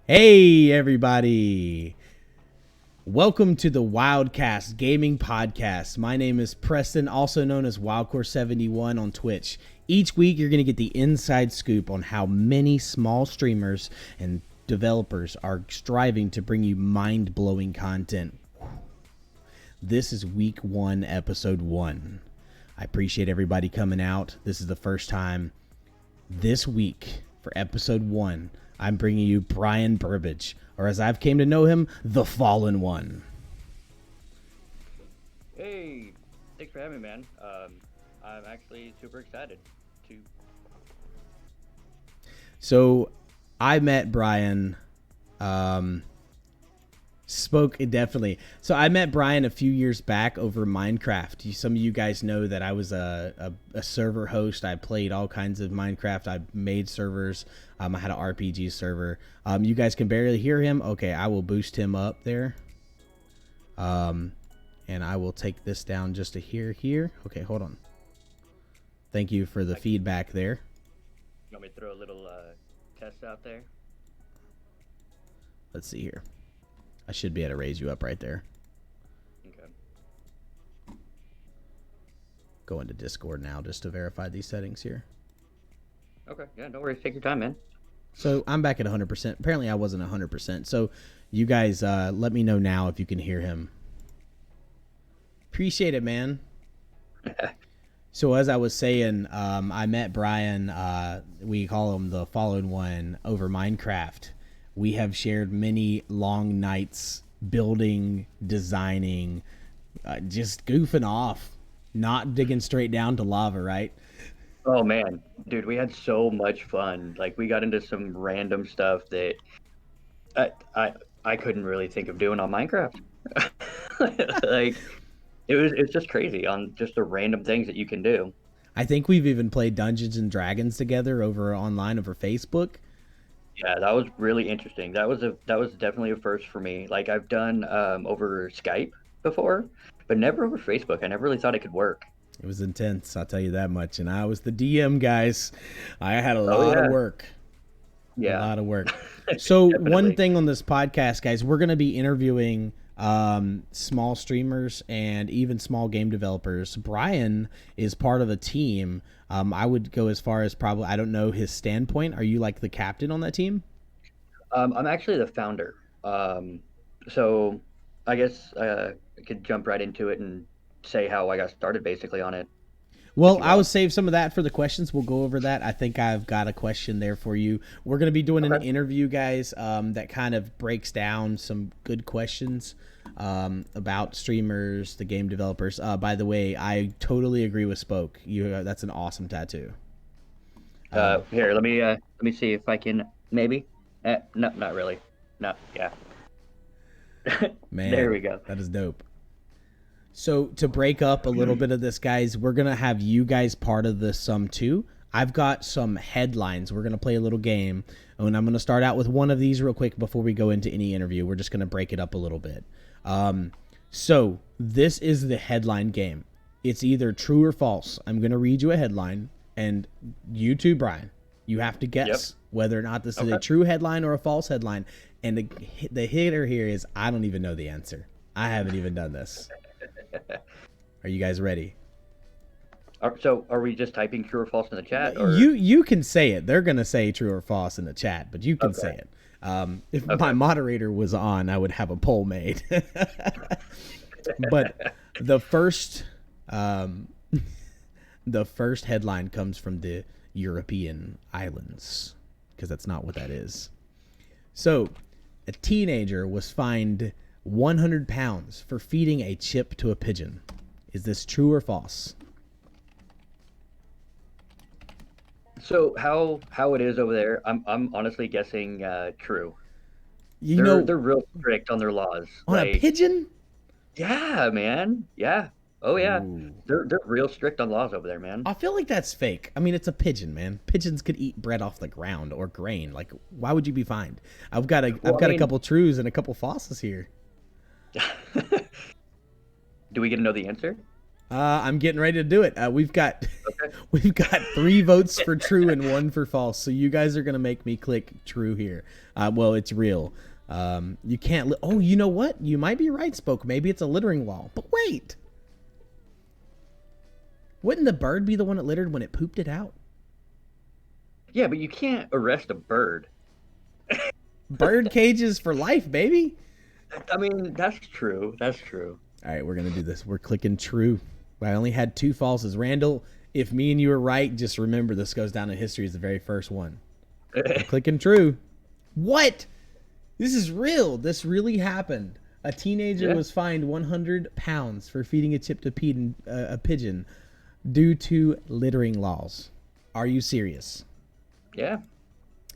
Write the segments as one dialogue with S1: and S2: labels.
S1: Hey, everybody. Welcome to the Wildcast Gaming Podcast. My name is Preston, also known as Wildcore71 on Twitch. Each week, you're going to get the inside scoop on how many small streamers and developers are striving to bring you mind-blowing content. This is week 1, episode 1. I appreciate everybody coming out. This is the first time this week for episode 1. I'm bringing you Brian Burbage, or as I've came to know him, the Fallen One.
S2: Hey, thanks for having me, man. I'm actually super excited to.
S1: So, I met Brian. So I met Brian a few years back over Minecraft. Some of you guys know that I was a server host. I played all kinds of Minecraft. I made servers. I had an RPG server. You guys can barely hear him. Okay, I will boost him up there. And I will take this down just to hear here. Okay, hold on. Thank you for the feedback there.
S2: You want me to throw a little test out there?
S1: Let's see here. I should be able to raise you up right there.
S2: Okay.
S1: Go into Discord now just to verify these settings here.
S2: Okay, yeah, no worries. Take your time, man.
S1: So I'm back at 100%. Apparently I wasn't 100%. So you guys let me know now if you can hear him. Appreciate it, man. So as I was saying, I met Brian. We call him the Fallen One over Minecraft. We have shared many long nights building, designing, just goofing off, not digging straight down to lava, right?
S2: Oh man, dude, we had so much fun. Like we got into some random stuff that I couldn't really think of doing on Minecraft. Like it's just crazy on just the random things that you can do.
S1: I think we've even played Dungeons and Dragons together over online over Facebook.
S2: Yeah, that was really interesting. That was definitely a first for me. Like I've done over Skype before, but never over Facebook. I never really thought it could work.
S1: It was intense, I'll tell you that much. And I was the DM, guys. I had a lot of work.
S2: Yeah.
S1: A lot of work. So one thing on this podcast, guys, we're going to be interviewing small streamers and even small game developers. Brian is part of a team. I would go as far as probably, I don't know his standpoint. Are you like the captain on that team?
S2: I'm actually the founder. So I guess I could jump right into it and say how I got started basically on it.
S1: Well, I would save some of that for the questions. We'll go over that. I think I've got a question there for you. We're going to be doing an interview, guys, that kind of breaks down some good questions about streamers, the game developers. By the way, I totally agree with Spoke. That's an awesome tattoo.
S2: Here, let me see if I can maybe. No, not really. No, yeah.
S1: Man,
S2: there we go.
S1: That is dope. So to break up a little bit of this, guys, we're going to have you guys part of this too. I've got some headlines. We're going to play a little game, and I'm going to start out with one of these real quick before we go into any interview. We're just going to break it up a little bit. So this is the headline game. It's either true or false. I'm going to read you a headline, and you too, Brian, you have to guess whether or not this is a true headline or a false headline. And the hitter here is I don't even know the answer. I haven't even done this. Are you guys ready?
S2: So are we just typing true or false in the chat? Or?
S1: You can say it. They're going to say true or false in the chat, but you can say it. If my moderator was on, I would have a poll made. But the first headline comes from the European islands, because that's not what that is. So a teenager was fined 100 pounds for feeding a chip to a pigeon. Is this true or false?
S2: So how it is over there? I'm honestly guessing true. They're real strict on their laws.
S1: On a pigeon?
S2: Yeah, man. Yeah. Oh yeah. Ooh. They're real strict on laws over there, man.
S1: I feel like that's fake. I mean, it's a pigeon, man. Pigeons could eat bread off the ground or grain. Like, why would you be fined? I've got a couple trues and a couple falses here.
S2: Do we get to know the answer?
S1: I'm getting ready to do it. We've got
S2: Okay.
S1: we've got 3 votes for true and 1 for false. So you guys are gonna make me click true here. Well, it's real. You can't. Oh, you know what? You might be right, Spoke. Maybe it's a littering law. But wait, wouldn't the bird be the one that littered when it pooped it out?
S2: Yeah, but you can't arrest a bird.
S1: Bird cages for life, baby.
S2: I mean, that's true. That's true.
S1: All right, we're gonna do this. We're clicking true. I only had 2 falses. Randall, if me and you are right, just remember this goes down in history as the very first one. I'm clicking true. What? This is real. This really happened. A teenager was fined 100 pounds for feeding a chip to a pigeon due to littering laws. Are you serious?
S2: Yeah.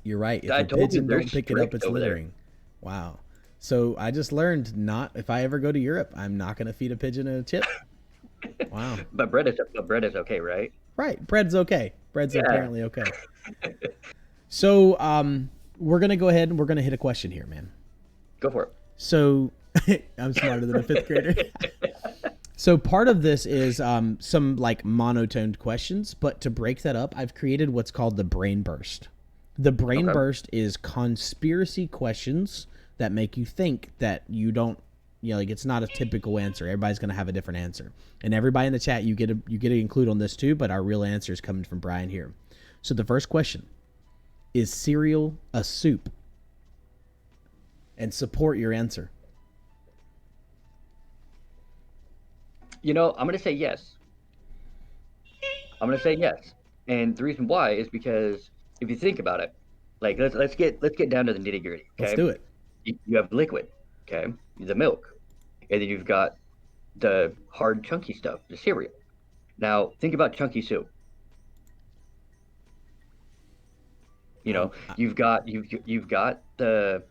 S1: You're right. If
S2: I
S1: a
S2: told you
S1: pigeon
S2: they're
S1: don't pick it up, it's
S2: strict over there.
S1: littering. Wow. So I just learned not, if I ever go to Europe, I'm not going to feed a pigeon a chip. Wow.
S2: But bread is okay, right?
S1: Right. Bread's okay. Bread's apparently okay. So we're going to go ahead and we're going to hit a question here, man.
S2: Go for it.
S1: So I'm smarter than a 5th grader. So part of this is some like monotoned questions, but to break that up, I've created what's called the brain burst. The brain burst is conspiracy questions that make you think that you don't, like it's not a typical answer. Everybody's going to have a different answer. And everybody in the chat, you get to include on this too, but our real answer is coming from Brian here. So the first question, is cereal a soup? And support your answer.
S2: I'm going to say yes. I'm going to say yes. And the reason why is because if you think about it, like let's get down to the nitty-gritty, okay?
S1: Let's do it.
S2: You have liquid, okay? The milk. And then you've got the hard chunky stuff, the cereal. Now, think about chunky soup. You've got the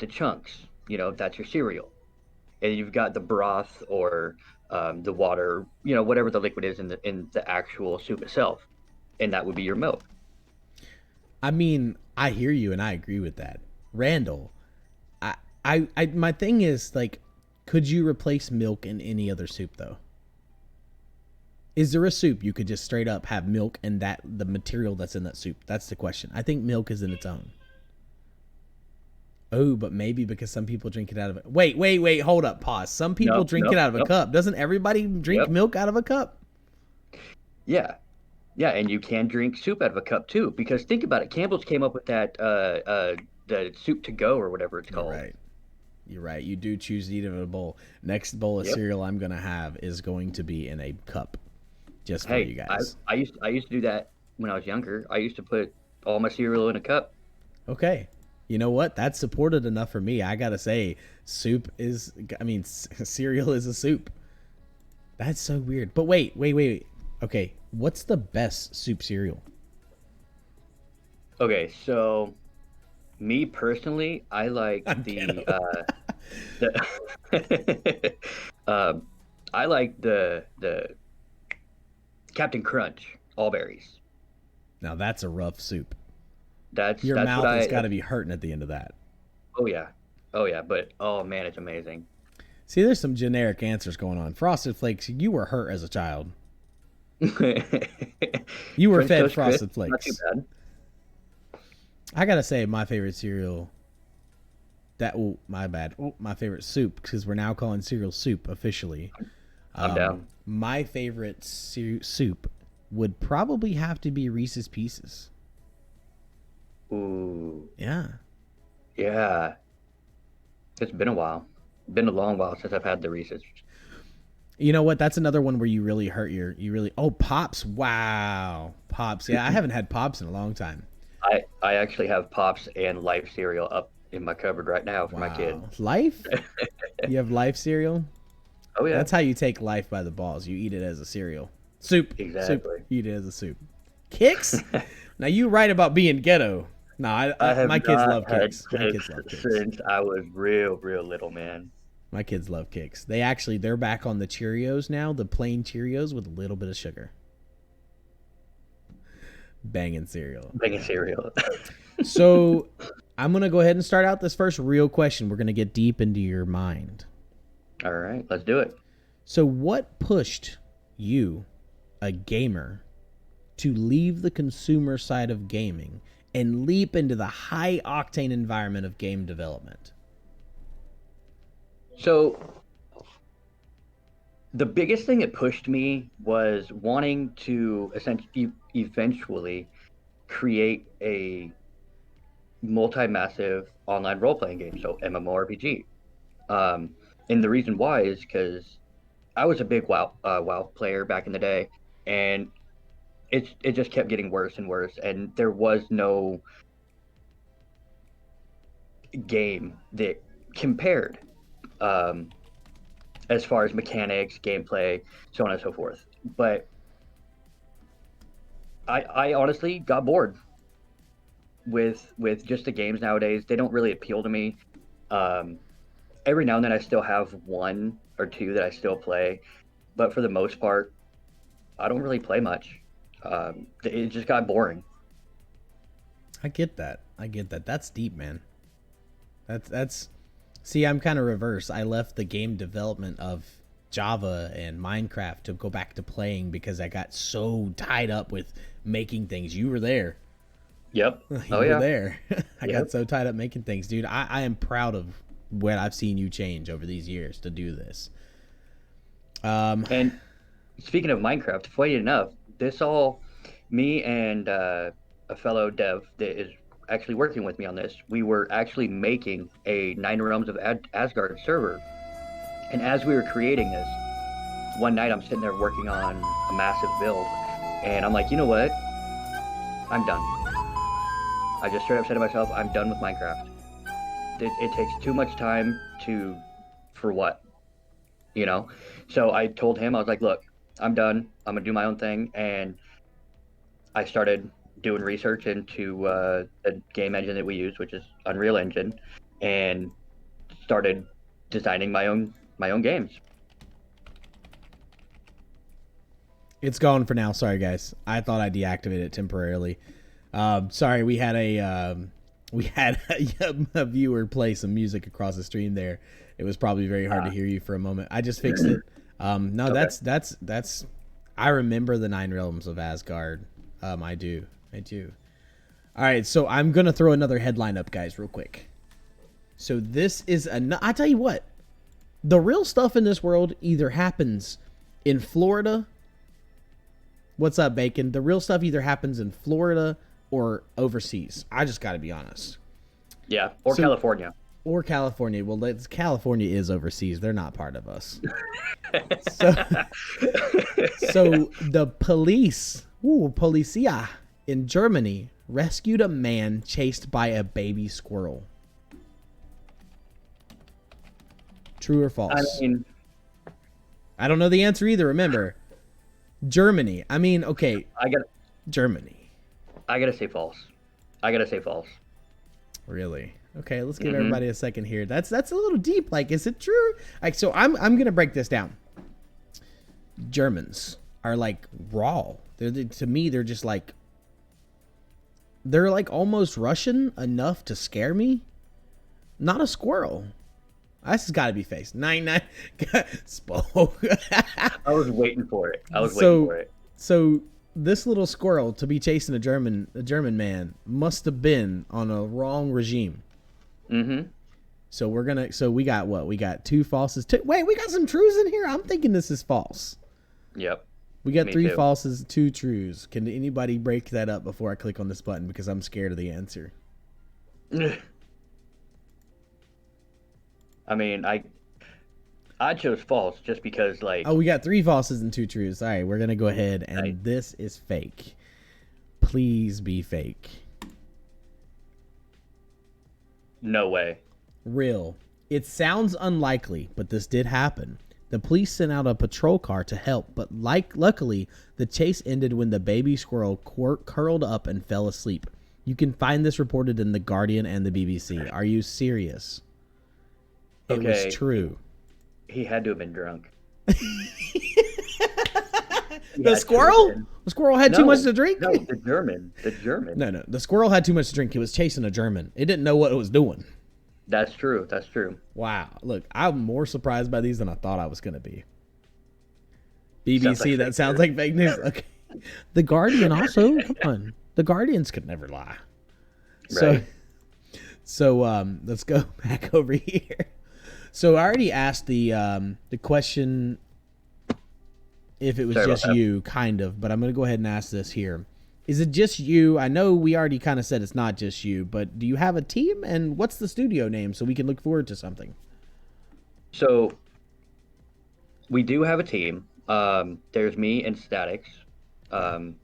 S2: chunks, that's your cereal. And you've got the broth or the water, whatever the liquid is in the actual soup itself, and that would be your milk.
S1: I mean, I hear you and I agree with that, Randall. I my thing is like, could you replace milk in any other soup though? Is there a soup you could just straight up have milk and that the material that's in that soup? That's the question. I think milk is in its own. Oh, but maybe because some people drink it out of it. Wait, hold up, pause. Some people drink it out of a cup. Doesn't everybody drink milk out of a cup?
S2: Yeah. Yeah, and you can drink soup out of a cup too, because think about it. Campbell's came up with that the soup to go or whatever it's called.
S1: You're right. You do choose to eat it in a bowl. Next bowl of cereal I'm gonna have is going to be in a cup. Just for you guys.
S2: I used to do that when I was younger. I used to put all my cereal in a cup.
S1: Okay. You know what? That's supported enough for me. I gotta say, cereal is a soup. That's so weird. But wait. Okay, what's the best soup cereal?
S2: Okay, so me personally, I like I like the Captain Crunch all berries.
S1: Now that's a rough soup.
S2: That's
S1: your mouth has got to be hurting at the end of that.
S2: Oh yeah, but oh man, it's amazing.
S1: See, there's some generic answers going on. Frosted Flakes, you were hurt as a child. You were fed Frosted Flakes. Not too bad. I gotta say, my favorite cereal. My bad. My favorite soup, because we're now calling cereal soup officially.
S2: I'm down.
S1: My favorite soup would probably have to be Reese's Pieces.
S2: Ooh.
S1: Yeah.
S2: Yeah. It's been a while. Been a long while since I've had the Reese's.
S1: You know what? That's another one where you really hurt Pops. Wow. Pops. Yeah, I haven't had Pops in a long time.
S2: I actually have Pops and Life cereal up in my cupboard right now for my kid.
S1: Life? You have Life cereal?
S2: Oh yeah.
S1: That's how you take Life by the balls. You eat it as a cereal. Soup.
S2: Exactly.
S1: Soup. Eat it as a soup. Kicks? Now you write about being ghetto. No, my kids love Kicks. My kids love Kicks.
S2: Since I was real little, man.
S1: My kids love Kicks. They're back on the Cheerios now, the plain Cheerios with a little bit of sugar. Banging cereal. So I'm going to go ahead and start out this first real question. We're going to get deep into your mind.
S2: All right, let's do it.
S1: So what pushed you, a gamer, to leave the consumer side of gaming and leap into the high octane environment of game development?
S2: So the biggest thing that pushed me was wanting to essentially eventually create a multi-massive online role-playing game, so MMORPG. Um, and the reason why is because I was a big WoW player back in the day, and it just kept getting worse and worse, and there was no game that compared, um, as far as mechanics, gameplay, so on and so forth. But I honestly got bored with just the games nowadays. They don't really appeal to me. Um, every now and then I still have one or two that I still play, but for the most part, I don't really play much. It just got boring.
S1: I get that. That's deep, man. That's see, I'm kind of reverse. I left the game development of Java and Minecraft to go back to playing because I got so tied up with making things. You were there.
S2: Yep.
S1: You
S2: Oh
S1: were
S2: yeah.
S1: there. I
S2: Yep.
S1: got so tied up making things, dude. I am proud of what I've seen you change over these years to do this.
S2: And speaking of Minecraft, funny enough, this all me and a fellow dev that is actually working with me on this. We were actually making a Nine Realms of Asgard server, and as we were creating this, one night I'm sitting there working on a massive build, and I'm like, you know what? I'm done. I just straight up said to myself, I'm done with Minecraft. It takes too much time for what, you know? So I told him, I was like, look, I'm done. I'm gonna do my own thing, and I started doing research into the game engine that we use, which is Unreal Engine, and started designing my own games.
S1: It's gone for now. Sorry, guys. I thought I deactivated it temporarily. Sorry, we had a viewer play some music across the stream there. It was probably very hard to hear you for a moment. I just fixed it. No,
S2: Okay.
S1: that's. I remember the Nine Realms of Asgard. I do. All right, so I'm gonna throw another headline up, guys, real quick. So this is I tell you what, the real stuff in this world either happens in Florida. What's up, Bacon? The real stuff either happens in Florida or overseas. I just got to be honest.
S2: Yeah, or
S1: So-
S2: California.
S1: Or California. Well, California is overseas. They're not part of us. so, so the policia in Germany rescued a man chased by a baby squirrel. True or false?
S2: I mean,
S1: I don't know the answer either. Remember, Germany. I mean, okay, Germany.
S2: I gotta say false.
S1: Really? Okay, let's give everybody a second here. That's a little deep. Like, is it true? Like, so I'm gonna break this down. Germans are like raw. To me, they're just like they're like almost Russian enough to scare me. Not a squirrel. That's got to be face. 99 spoke.
S2: I was waiting for it. Waiting for it.
S1: So this little squirrel to be chasing a German man must have been on a wrong regime.
S2: Mm-hmm.
S1: So we got what? We got two falses. Wait, we got some trues in here? I'm thinking this is false.
S2: Yep.
S1: We got
S2: Me
S1: three
S2: too.
S1: falses, two trues. Can anybody break that up before I click on this button because I'm scared of the answer?
S2: I mean, I chose false just because, like,
S1: Oh, we got three falses and two trues. All right, we're going to go ahead and
S2: Right.
S1: this is fake. Please be fake.
S2: no way.
S1: Real. It sounds unlikely, but this did happen. The police sent out a patrol car to help, but luckily, the chase ended when the baby squirrel curled up and fell asleep. You can find this reported in The Guardian and the BBC. Are you serious? It
S2: Okay.
S1: was true.
S2: He had to have been drunk.
S1: The squirrel? The squirrel had too much to drink?
S2: No, the German.
S1: No. The squirrel had too much to drink. It was chasing a German. It didn't know what it was doing.
S2: That's true.
S1: Wow. Look, I'm more surprised by these than I thought I was going to be.
S2: Sounds like
S1: BBC. That
S2: fake
S1: sounds
S2: news.
S1: like fake news. Okay. The Guardian also. Come on. The Guardians could never lie. So,
S2: Right.
S1: let's go back over here. So I already asked the question if it was
S2: Sorry about
S1: just
S2: that.
S1: you, kind of, but I'm gonna go ahead and ask this here. Is it just you? I know we already kind of said it's not just you, but do you have a team? And what's the studio name so we can look forward to something?
S2: So we do have a team. There's me and Statics.
S1: Okay.
S2: Um,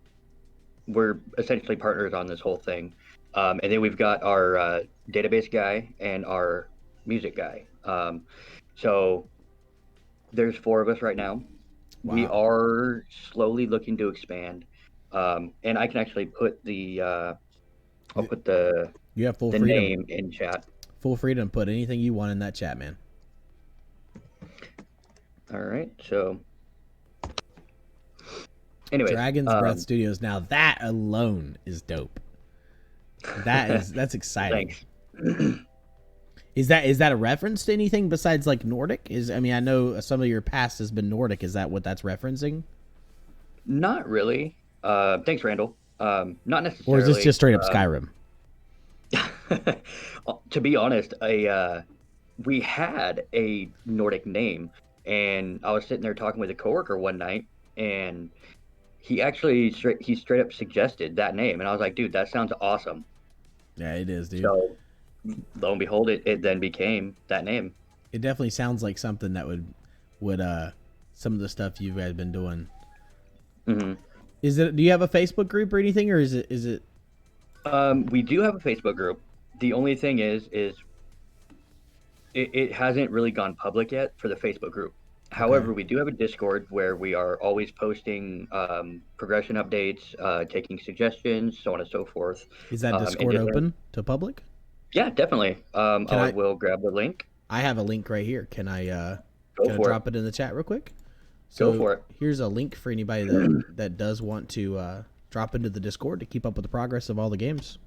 S2: we're essentially partners on this whole thing. And then we've got our database guy and our music guy. So there's four of us right now. We
S1: Wow.
S2: are slowly looking to expand. And I can actually put I'll put
S1: You have full
S2: the
S1: freedom.
S2: name in chat.
S1: Full freedom. Put anything you want in that chat, man.
S2: All right. So, anyways,
S1: Dragon's Breath Studios. Now that alone is dope. That's exciting.
S2: thanks.
S1: Is that a reference to anything besides like Nordic? I mean, I know some of your past has been Nordic. Is that what that's referencing?
S2: Not really. Thanks, Randall. Not
S1: Or is this
S2: necessarily.
S1: just straight up Skyrim?
S2: To be honest, we had a Nordic name, and I was sitting there talking with a coworker one night, and he straight up suggested that name, and I was like, dude, that sounds awesome.
S1: Yeah, it is, dude.
S2: So lo and behold, it then became that name.
S1: It definitely sounds like something that would some of the stuff you guys been doing.
S2: Hmm.
S1: Is it? Do you have a Facebook group or anything, or is it?
S2: We do have a Facebook group. The only thing is it hasn't really gone public yet for the Facebook group. However, we do have a Discord where we are always posting progression updates, taking suggestions, so on and so forth.
S1: Is that
S2: And
S1: Discord
S2: different-
S1: open to public?
S2: Yeah, definitely. I
S1: I-
S2: will grab the link.
S1: I have a link right here. Can I
S2: Go
S1: can I
S2: for
S1: drop
S2: it.
S1: it in the chat real quick?
S2: Go
S1: So
S2: for it.
S1: here's a link for anybody that does want to drop into the Discord to keep up with the progress of all the games.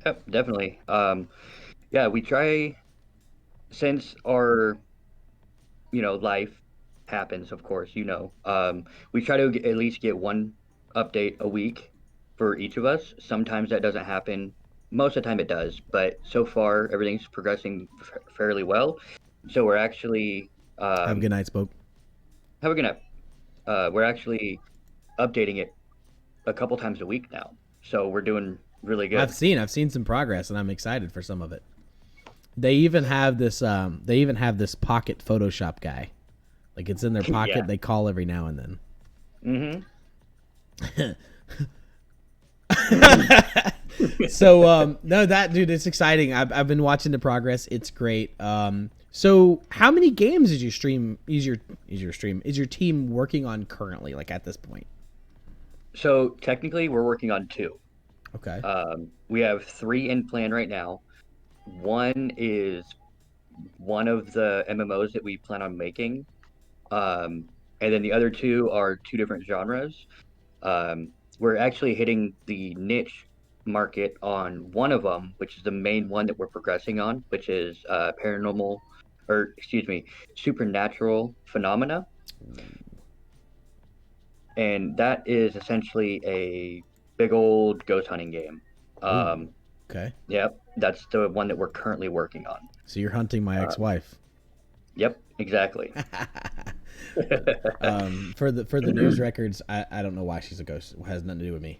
S2: Yep, definitely. Yeah, we try since our life happens, of course, we try to at least get one update a week for each of us. Sometimes that doesn't happen. Most of the time it does, but so far everything's progressing fairly well. So we're actually
S1: Have a good night, Spoke.
S2: have a good night. We're actually updating it a couple times a week now. So we're doing really good.
S1: I've seen some progress, and I'm excited for some of it. They even have this pocket Photoshop guy. Like it's in their pocket.
S2: Yeah.
S1: They call every now and then.
S2: Mm-hmm.
S1: So no, that dude, it's exciting. I've been watching the progress. It's great. So how many games is your team working on currently? Like at this point?
S2: So technically we're working on two.
S1: Okay.
S2: We have three in plan right now. One is one of the MMOs that we plan on making. And then the other two are two different genres. We're actually hitting the niche market on one of them, which is the main one that we're progressing on, which is supernatural phenomena. And that is essentially a big old ghost hunting game.
S1: Okay.
S2: Yep, that's the one that we're currently working on.
S1: So you're hunting my ex-wife.
S2: Yep, exactly.
S1: For the news records, I don't know why she's a ghost. It has nothing to do with me.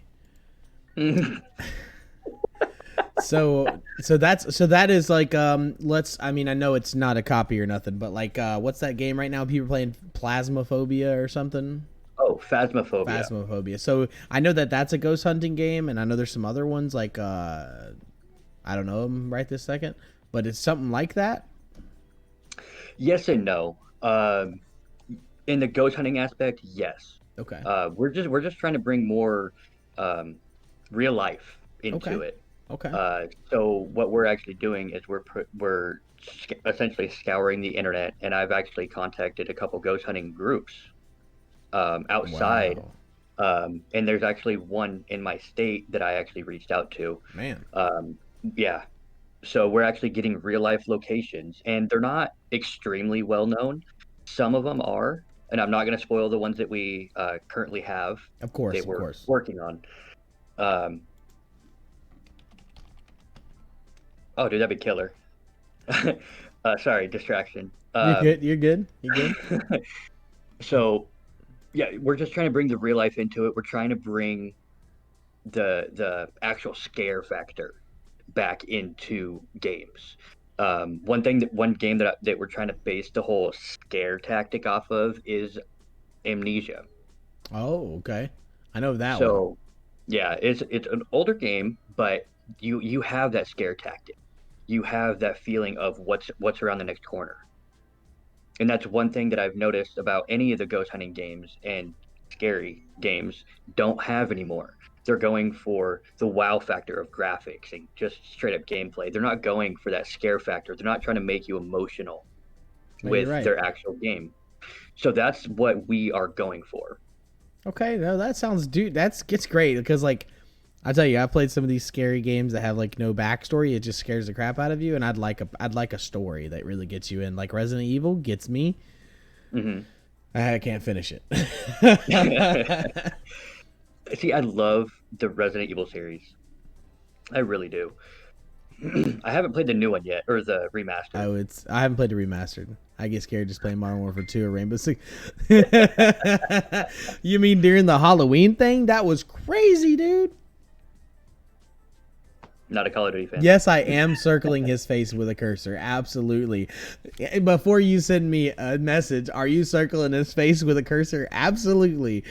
S1: So that is like I mean, I know it's not a copy or nothing, but like what's that game right now? People are playing Plasmophobia or something.
S2: Oh, Phasmophobia.
S1: Phasmophobia. So I know that that's a ghost hunting game, and I know there's some other ones like I don't know them right this second, but it's something like that.
S2: Yes and no. In the ghost hunting aspect, yes.
S1: Okay.
S2: We're just trying to bring more real life into it.
S1: Okay.
S2: So what we're actually doing is we're essentially scouring the internet, and I've actually contacted a couple ghost hunting groups outside.
S1: Wow.
S2: And there's actually one in my state that I actually reached out to.
S1: Man.
S2: Yeah. So we're actually getting real life locations, and they're not extremely well known. Some of them are, and I'm not going to spoil the ones that we currently have
S1: Of course,
S2: that
S1: of
S2: we're
S1: course.
S2: working on. Oh, dude, that'd be killer. Sorry, distraction.
S1: You're good. You're good. You're good.
S2: So yeah, we're just trying to bring the real life into it. We're trying to bring the actual scare factor back into games. One game that we're trying to base the whole scare tactic off of is Amnesia.
S1: Oh, okay. I know that one.
S2: So yeah, it's an older game, but you have that scare tactic. You have that feeling of what's around the next corner. And that's one thing that I've noticed about any of the ghost hunting games and scary games don't have anymore. They're going for the wow factor of graphics and just straight up gameplay. They're not going for that scare factor. They're not trying to make you emotional
S1: No, you're
S2: with
S1: right.
S2: their actual game. So that's what we are going for.
S1: Okay, no, that sounds, dude. It's great because like I tell you, I played some of these scary games that have like no backstory. It just scares the crap out of you, and I'd like a story that really gets you in. Like Resident Evil gets me.
S2: Hmm.
S1: I can't finish it.
S2: See, I love the Resident Evil series. I really do. I haven't played the new one yet, or the remastered.
S1: I haven't played the remastered. I get scared just playing Modern Warfare 2 or Rainbow Six. You mean during the Halloween thing? That was crazy, dude.
S2: Not a Call of Duty fan.
S1: Yes, I am circling his face with a cursor. Absolutely. Before you send me a message, are you circling his face with a cursor? Absolutely.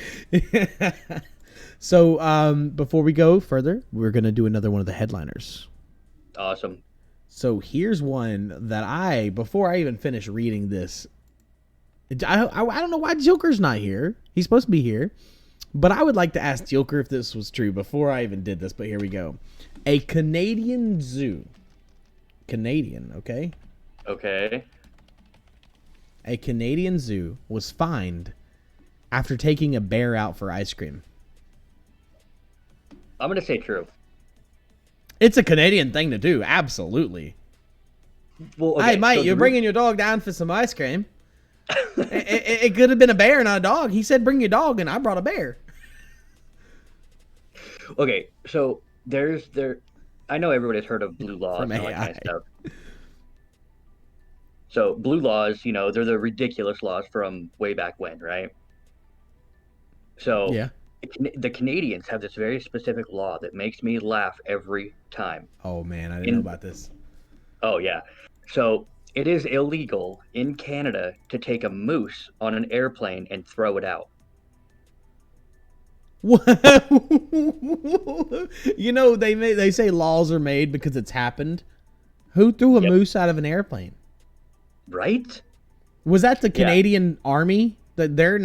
S1: So, before we go further, we're going to do another one of the headliners.
S2: Awesome.
S1: So here's one that before I even finish reading this, I don't know why Joker's not here. He's supposed to be here. But I would like to ask Joker if this was true before I even did this, but here we go. A Canadian zoo. Canadian, okay?
S2: Okay.
S1: A Canadian zoo was fined after taking a bear out for ice cream.
S2: I'm going to say true.
S1: It's a Canadian thing to do, absolutely.
S2: Well, okay,
S1: Hey, mate,
S2: so
S1: you're bringing your dog down for some ice cream. It could have been a bear, not a dog. He said, bring your dog, and I brought a bear.
S2: Okay, so I know everybody's heard of blue laws
S1: From
S2: and all that kind of
S1: AI.
S2: stuff. So blue laws, they're the ridiculous laws from way back when, right? So
S1: Yeah.
S2: the Canadians have this very specific law that makes me laugh every time.
S1: Oh, man, I didn't know about this.
S2: Oh, yeah. So it is illegal in Canada to take a moose on an airplane and throw it out.
S1: What? They say laws are made because it's happened. Who threw a
S2: Yep.
S1: moose out of an airplane?
S2: Right?
S1: Was that the Canadian Army? Their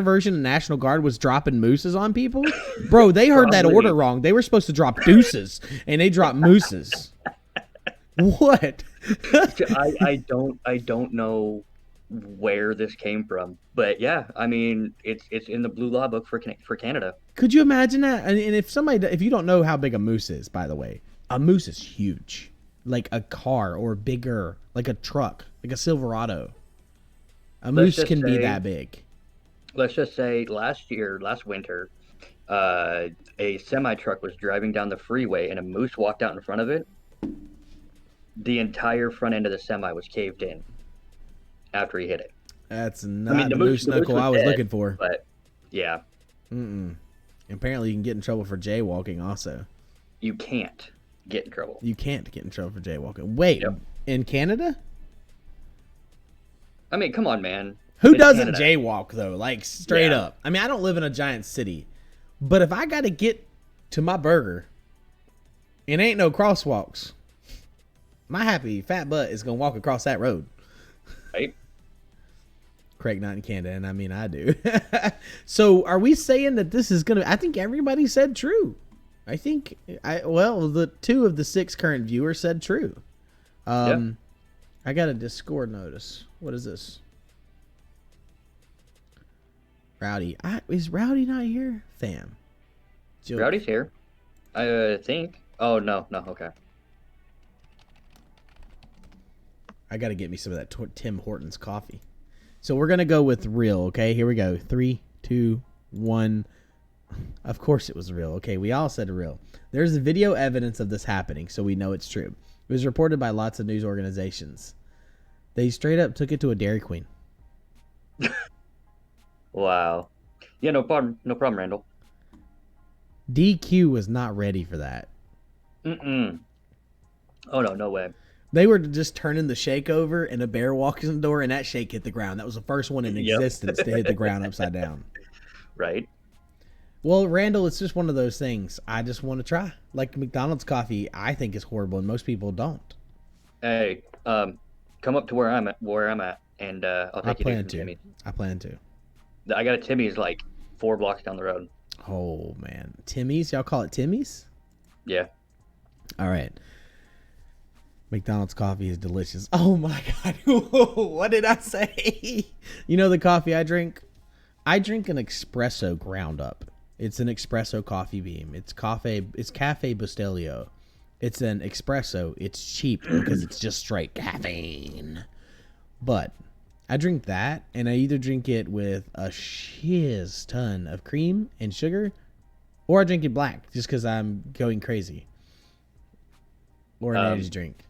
S1: version of National Guard was dropping mooses on people? Bro, they heard that order wrong. They were supposed to drop deuces, and they dropped mooses. What?
S2: I don't know where this came from, but yeah, I mean it's in the blue law book for Canada.
S1: Could you imagine that? And if you don't know how big a moose is, by the way, a moose is huge, like a car or bigger, like a truck, like a Silverado. A moose can be that big.
S2: Let's just say last winter, a semi truck was driving down the freeway and a moose walked out in front of it. The entire front end of the semi was caved in after he hit it.
S1: That's not the moose knuckle I was looking for.
S2: But yeah.
S1: Apparently, you can get in trouble for jaywalking also.
S2: You can't get in trouble.
S1: You can't get in trouble for jaywalking. Wait, in Canada?
S2: I mean, come on, man.
S1: Who doesn't jaywalk, though? Like, straight up. I mean, I don't live in a giant city. But if I got to get to my burger, and ain't no crosswalks, my happy fat butt is going to walk across that road.
S2: Right?
S1: Craig, not in Canada, and I mean, I do. So, are we saying that this is going to... I think everybody said true. I think... the 2 of the 6 current viewers said true. I got a Discord notice. What is this? Rowdy. Is Rowdy not here? Fam.
S2: Joke. Rowdy's here. I think. Oh, no. Okay.
S1: I got to get me some of that Tim Hortons coffee. So we're going to go with real, okay? Here we go. 3, 2, 1. Of course it was real. Okay, we all said real. There's video evidence of this happening, so we know it's true. It was reported by lots of news organizations. They straight up took it to a Dairy Queen.
S2: Wow. Yeah, no problem. No problem, Randall.
S1: DQ was not ready for that.
S2: Mm-mm. Oh, no, no way.
S1: They were just turning the shake over, and a bear walks in the door, and that shake hit the ground. That was the first one in existence to hit the ground upside down.
S2: Right.
S1: Well, Randall, it's just one of those things. I just want to try. Like McDonald's coffee, I think is horrible, and most people don't.
S2: Hey, come up to where I'm at, and I'll take you to Timmy's.
S1: I plan to.
S2: I got a Timmy's like 4 blocks down the road.
S1: Oh, man. Timmy's? Y'all call it Timmy's?
S2: Yeah.
S1: All right. McDonald's coffee is delicious. Oh, my God. What did I say? You know the coffee I drink? I drink an espresso ground up. It's an espresso coffee bean. It's Cafe Bustelo. It's an espresso. It's cheap because it's just straight caffeine. But I drink that, and I either drink it with a shiz ton of cream and sugar, or I drink it black just because I'm going crazy. Or an energy drink.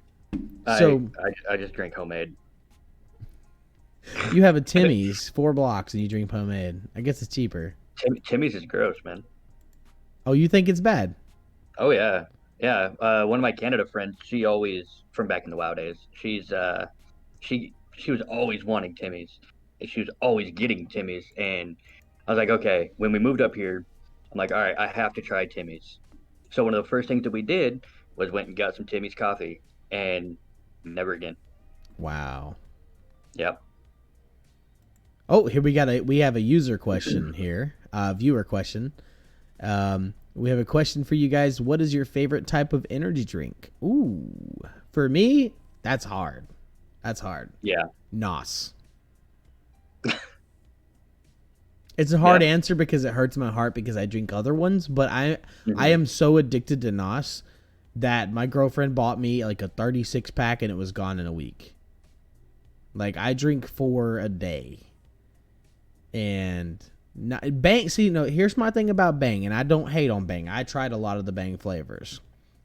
S2: I just drink homemade.
S1: You have a Timmy's 4 blocks and you drink homemade. I guess it's cheaper.
S2: Timmy's is gross, man.
S1: Oh, you think it's bad?
S2: Oh yeah, yeah. One of my Canada friends, she always from back in the WoW days. She was always wanting Timmy's, and she was always getting Timmy's. And I was like, okay. When we moved up here, I'm like, all right, I have to try Timmy's. So one of the first things that we did was went and got some Timmy's coffee, and never again.
S1: Wow.
S2: Yep.
S1: Oh, here we have a user question here, viewer question. We have a question for you guys. What is your favorite type of energy drink? Ooh, for me, that's hard. That's hard.
S2: Yeah.
S1: NOS. It's a hard answer because it hurts my heart because I drink other ones, but I am so addicted to NOS that my girlfriend bought me like a 36 pack and it was gone in a week. Like I drink 4 a day. And Bang, see, no, here's my thing about Bang, and I don't hate on Bang. I tried a lot of the Bang flavors.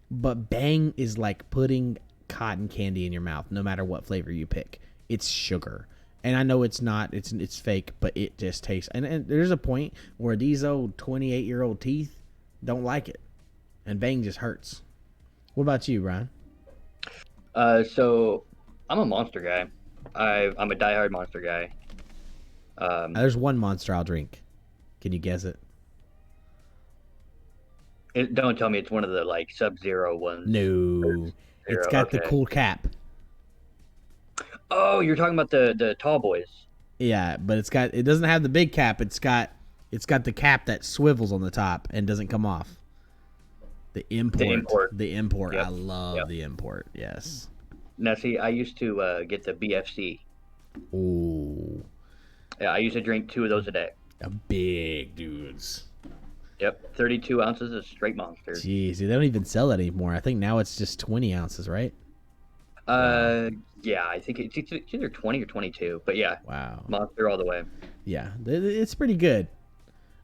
S1: But Bang is like putting cotton candy in your mouth no matter what flavor you pick. It's sugar. And I know it's not, it's fake, but it just tastes. And there's a point where these old 28-year-old teeth don't like it. And Bang just hurts. What about you, Ryan?
S2: So I'm a Monster guy. I'm a diehard Monster guy.
S1: There's one Monster I'll drink. Can you guess it?
S2: Don't tell me it's one of the like Sub-Zero ones.
S1: No. It's got the cool cap.
S2: Oh, you're talking about the tall boys.
S1: Yeah, but it doesn't have the big cap. It's got the cap that swivels on the top and doesn't come off. The import. Yep. I love the import. Yes.
S2: Now see, I used to get the BFC.
S1: Ooh.
S2: Yeah, I used to drink 2 of those a day.
S1: Big dudes.
S2: Yep, 32 ounces of straight Monster.
S1: Jeez, they don't even sell that anymore. I think now it's just 20 ounces, right?
S2: Yeah, I think it's either 20 or 22. But yeah,
S1: wow,
S2: Monster all the way.
S1: Yeah, it's pretty good.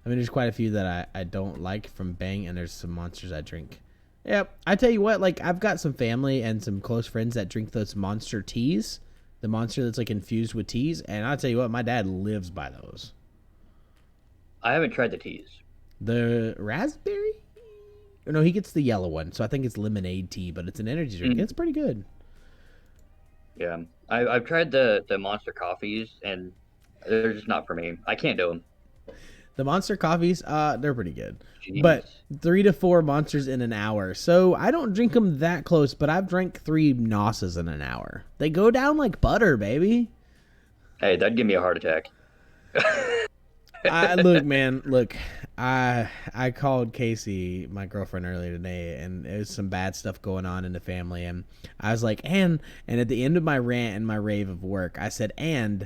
S1: I mean, there's quite a few that I don't like from Bang, and there's some Monsters I drink. Yep, I tell you what, like I've got some family and some close friends that drink those Monster teas. The Monster that's like infused with teas, and I'll tell you what, my dad lives by those.
S2: I haven't tried the teas.
S1: The raspberry? Or no, he gets the yellow one, so I think it's lemonade tea, but it's an energy drink. It's pretty good.
S2: Yeah, I've tried the Monster coffees, and they're just not for me. I can't do them.
S1: The Monster coffees, they're pretty good.
S2: Jeez.
S1: But 3 to 4 Monsters in an hour. So I don't drink them that close, but I've drank 3 NOSes in an hour. They go down like butter, baby.
S2: Hey, that'd give me a heart attack.
S1: Look, man, I called Casey, my girlfriend, earlier today, and there's some bad stuff going on in the family, and I was like, and at the end of my rant and my rave of work, I said, and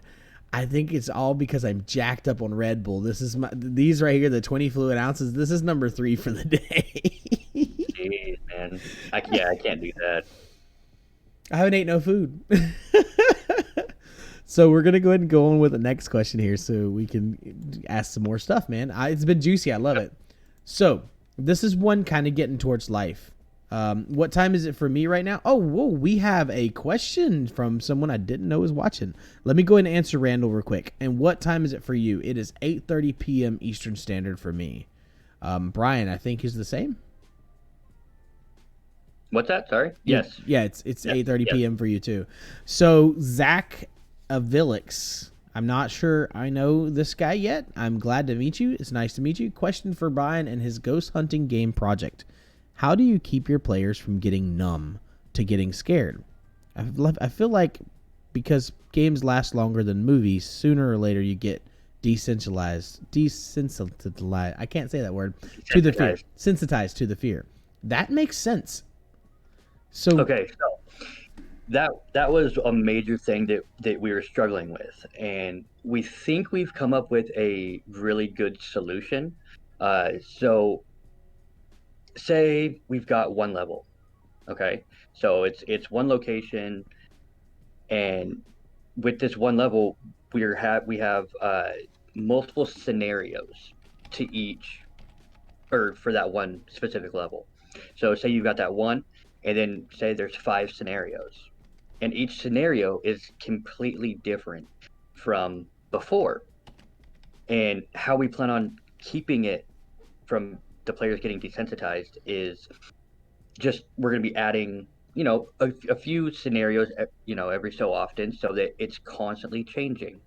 S1: I think it's all because I'm jacked up on Red Bull. These right here, the 20 fluid ounces. This is number 3 for the day.
S2: Jeez, man, I can't do that.
S1: I haven't ate no food. So we're gonna go ahead and go on with the next question here, so we can ask some more stuff, man. It's been juicy. I love it. So this is one kind of getting towards life. What time is it for me right now? Oh, whoa, we have a question from someone I didn't know was watching. Let me go ahead and answer Randall real quick. And what time is it for you? It is 8:30 p.m. Eastern Standard for me. Brian, I think is the same.
S2: What's that? Sorry. Yes.
S1: Yeah, it's 8:30 p.m. for you too. So Zach Avilix, I'm not sure I know this guy yet. I'm glad to meet you. It's nice to meet you. Question for Brian and his ghost hunting game project. How do you keep your players from getting numb to getting scared? I feel like because games last longer than movies, sooner or later you get desensitized. I can't say that word. To the fear. Sensitized to the fear. That makes sense. So
S2: okay, so that was a major thing that we were struggling with, and we think we've come up with a really good solution. So say we've got one level, okay? So it's one location, and with this one level, we have multiple scenarios to each, or for that one specific level. So say you've got that one, and then say there's 5 scenarios, and each scenario is completely different from before. And how we plan on keeping it from the players getting desensitized is just we're going to be adding, a few scenarios, every so often, so that it's constantly changing.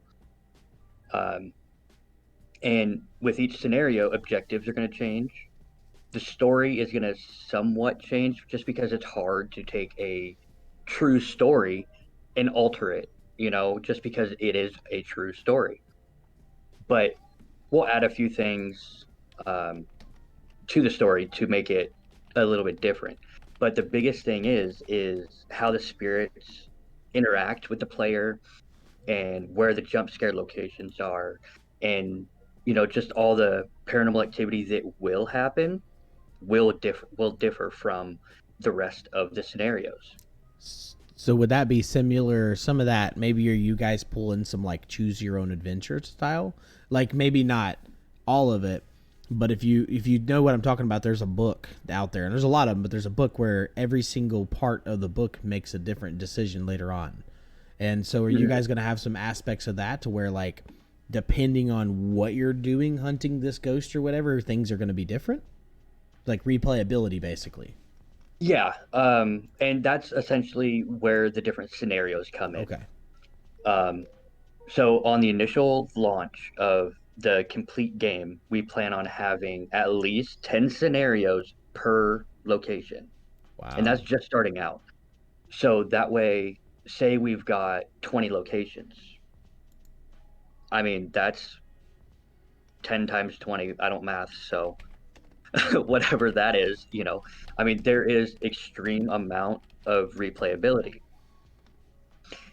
S2: And with each scenario, objectives are going to change. The story is going to somewhat change, just because it's hard to take a true story and alter it, just because it is a true story. But we'll add a few things to the story to make it a little bit different. But the biggest thing is how the spirits interact with the player, and where the jump scare locations are, and just all the paranormal activity that will happen will differ from the rest of the scenarios.
S1: So would that be similar? Some of that, maybe are you guys pulling some like choose your own adventure style? Like maybe not all of it, but if you know what I'm talking about, there's a book out there, and there's a lot of them, but there's a book where every single part of the book makes a different decision later on. And so are you guys going to have some aspects of that to where, like, depending on what you're doing, hunting this ghost or whatever, things are going to be different? Like replayability, basically.
S2: Yeah, and that's essentially where the different scenarios come in.
S1: Okay.
S2: So on the initial launch of the complete game, we plan on having at least 10 scenarios per location.
S1: Wow.
S2: And that's just starting out. So that way, say we've got 20 locations. I mean, that's 10 times 20. I don't math, so whatever that is, I mean, there is extreme amount of replayability.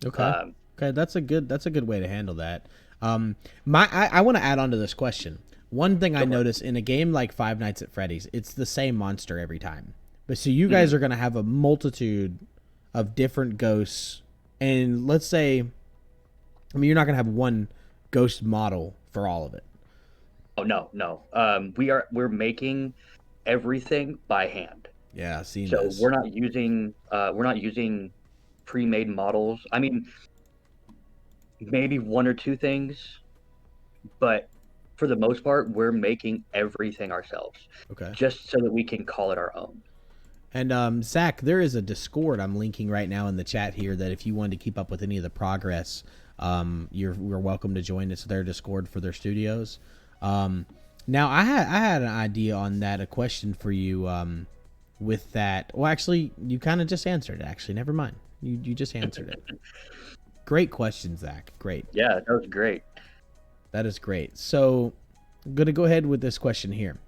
S1: Okay. Okay, that's a good way to handle that. I want to add on to this question. One thing I notice in a game like Five Nights at Freddy's, it's the same monster every time. But so you guys are going to have a multitude of different ghosts, and let's say, I mean, you're not going to have one ghost model for all of it.
S2: Oh no. We're making everything by hand.
S1: Yeah, seen
S2: so
S1: this.
S2: we're not using pre-made models. I mean, maybe one or two things, but for the most part, we're making everything ourselves.
S1: Okay.
S2: Just so that we can call it our own.
S1: And Zach, there is a Discord I'm linking right now in the chat here that if you wanted to keep up with any of the progress, you're welcome to join. It's their Discord for their studios. Now I had an idea on that, a question for you with that. Well, actually, you kind of just answered it. Actually, never mind. You just answered it. Great question, Zach. Great.
S2: Yeah, that was great.
S1: That is great. So I'm going to go ahead with this question here.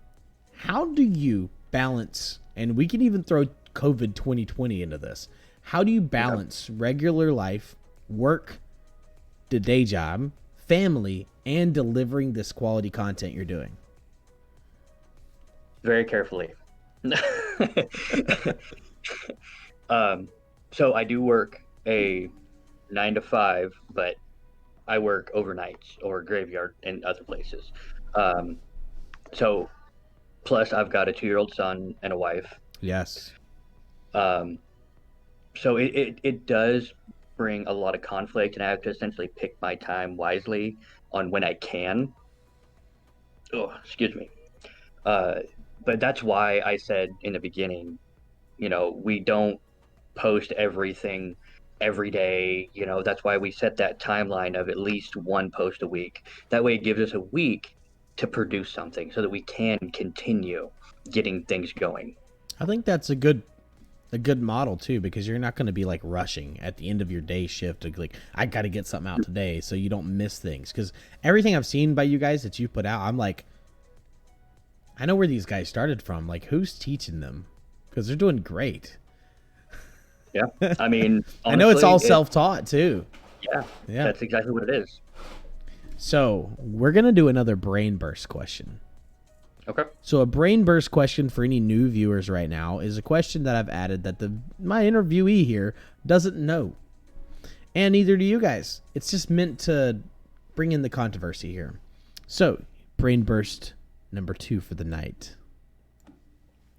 S1: How do you balance, and we can even throw COVID 2020 into this, how do you balance regular life, work, the day job, family, and delivering this quality content you're doing?
S2: Very carefully. So I do work a 9 to 5, but I work overnights or graveyard and other places. Um, so plus I've got a 2-year-old son and a wife.
S1: Yes.
S2: Um, so it does bring a lot of conflict, and I have to essentially pick my time wisely on when I can. Oh, excuse me. Uh, but that's why I said in the beginning, we don't post everything every day. That's why we set that timeline of at least one post a week. That way it gives us a week to produce something so that we can continue getting things going.
S1: I think that's a good model too, because you're not going to be like rushing at the end of your day shift to like, I got to get something out today so you don't miss things. Because everything I've seen by you guys that you put out, I'm like, I know where these guys started from. Like, who's teaching them? Because they're doing great.
S2: Yeah, I mean, honestly,
S1: I know it's all self-taught too.
S2: Yeah, that's exactly what it is.
S1: So we're going to do another brain burst question.
S2: Okay.
S1: So a brain burst question for any new viewers right now is a question that I've added that my interviewee here doesn't know. And neither do you guys. It's just meant to bring in the controversy here. So, brain burst number 2 for the night.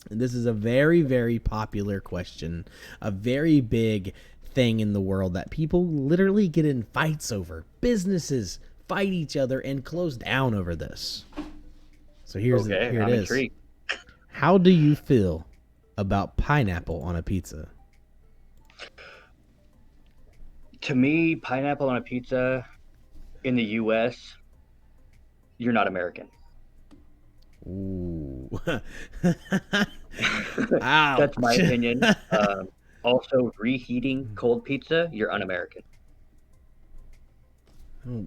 S1: And this is a very, very popular question. A very big thing in the world that people literally get in fights over. Businesses fight each other and close down over this. So here it is. Intrigued. How do you feel about pineapple on a pizza?
S2: To me, pineapple on a pizza in the U.S., you're not American.
S1: Ooh.
S2: That's my opinion. Also, reheating cold pizza, you're un-American.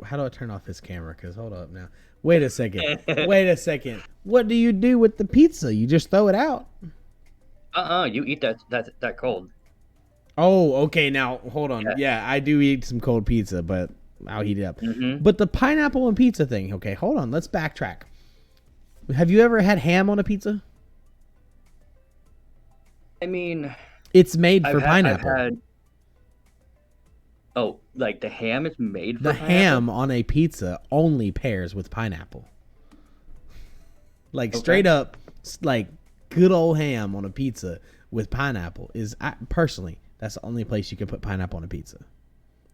S1: How do I turn off this camera? Because hold up now. Wait a second. What do you do with the pizza? You just throw it out?
S2: You eat that cold.
S1: Oh, okay. Now, hold on. Yeah, I do eat some cold pizza, but I'll heat it up.
S2: Mm-hmm.
S1: But the pineapple and pizza thing, okay, hold on. Let's backtrack. Have you ever had ham on a pizza?
S2: I mean,
S1: it's made for pineapple.
S2: Oh, like the ham is made for pineapple?
S1: The ham on a pizza only pairs with pineapple. Like straight up, like good old ham on a pizza with pineapple is, personally, that's the only place you can put pineapple on a pizza.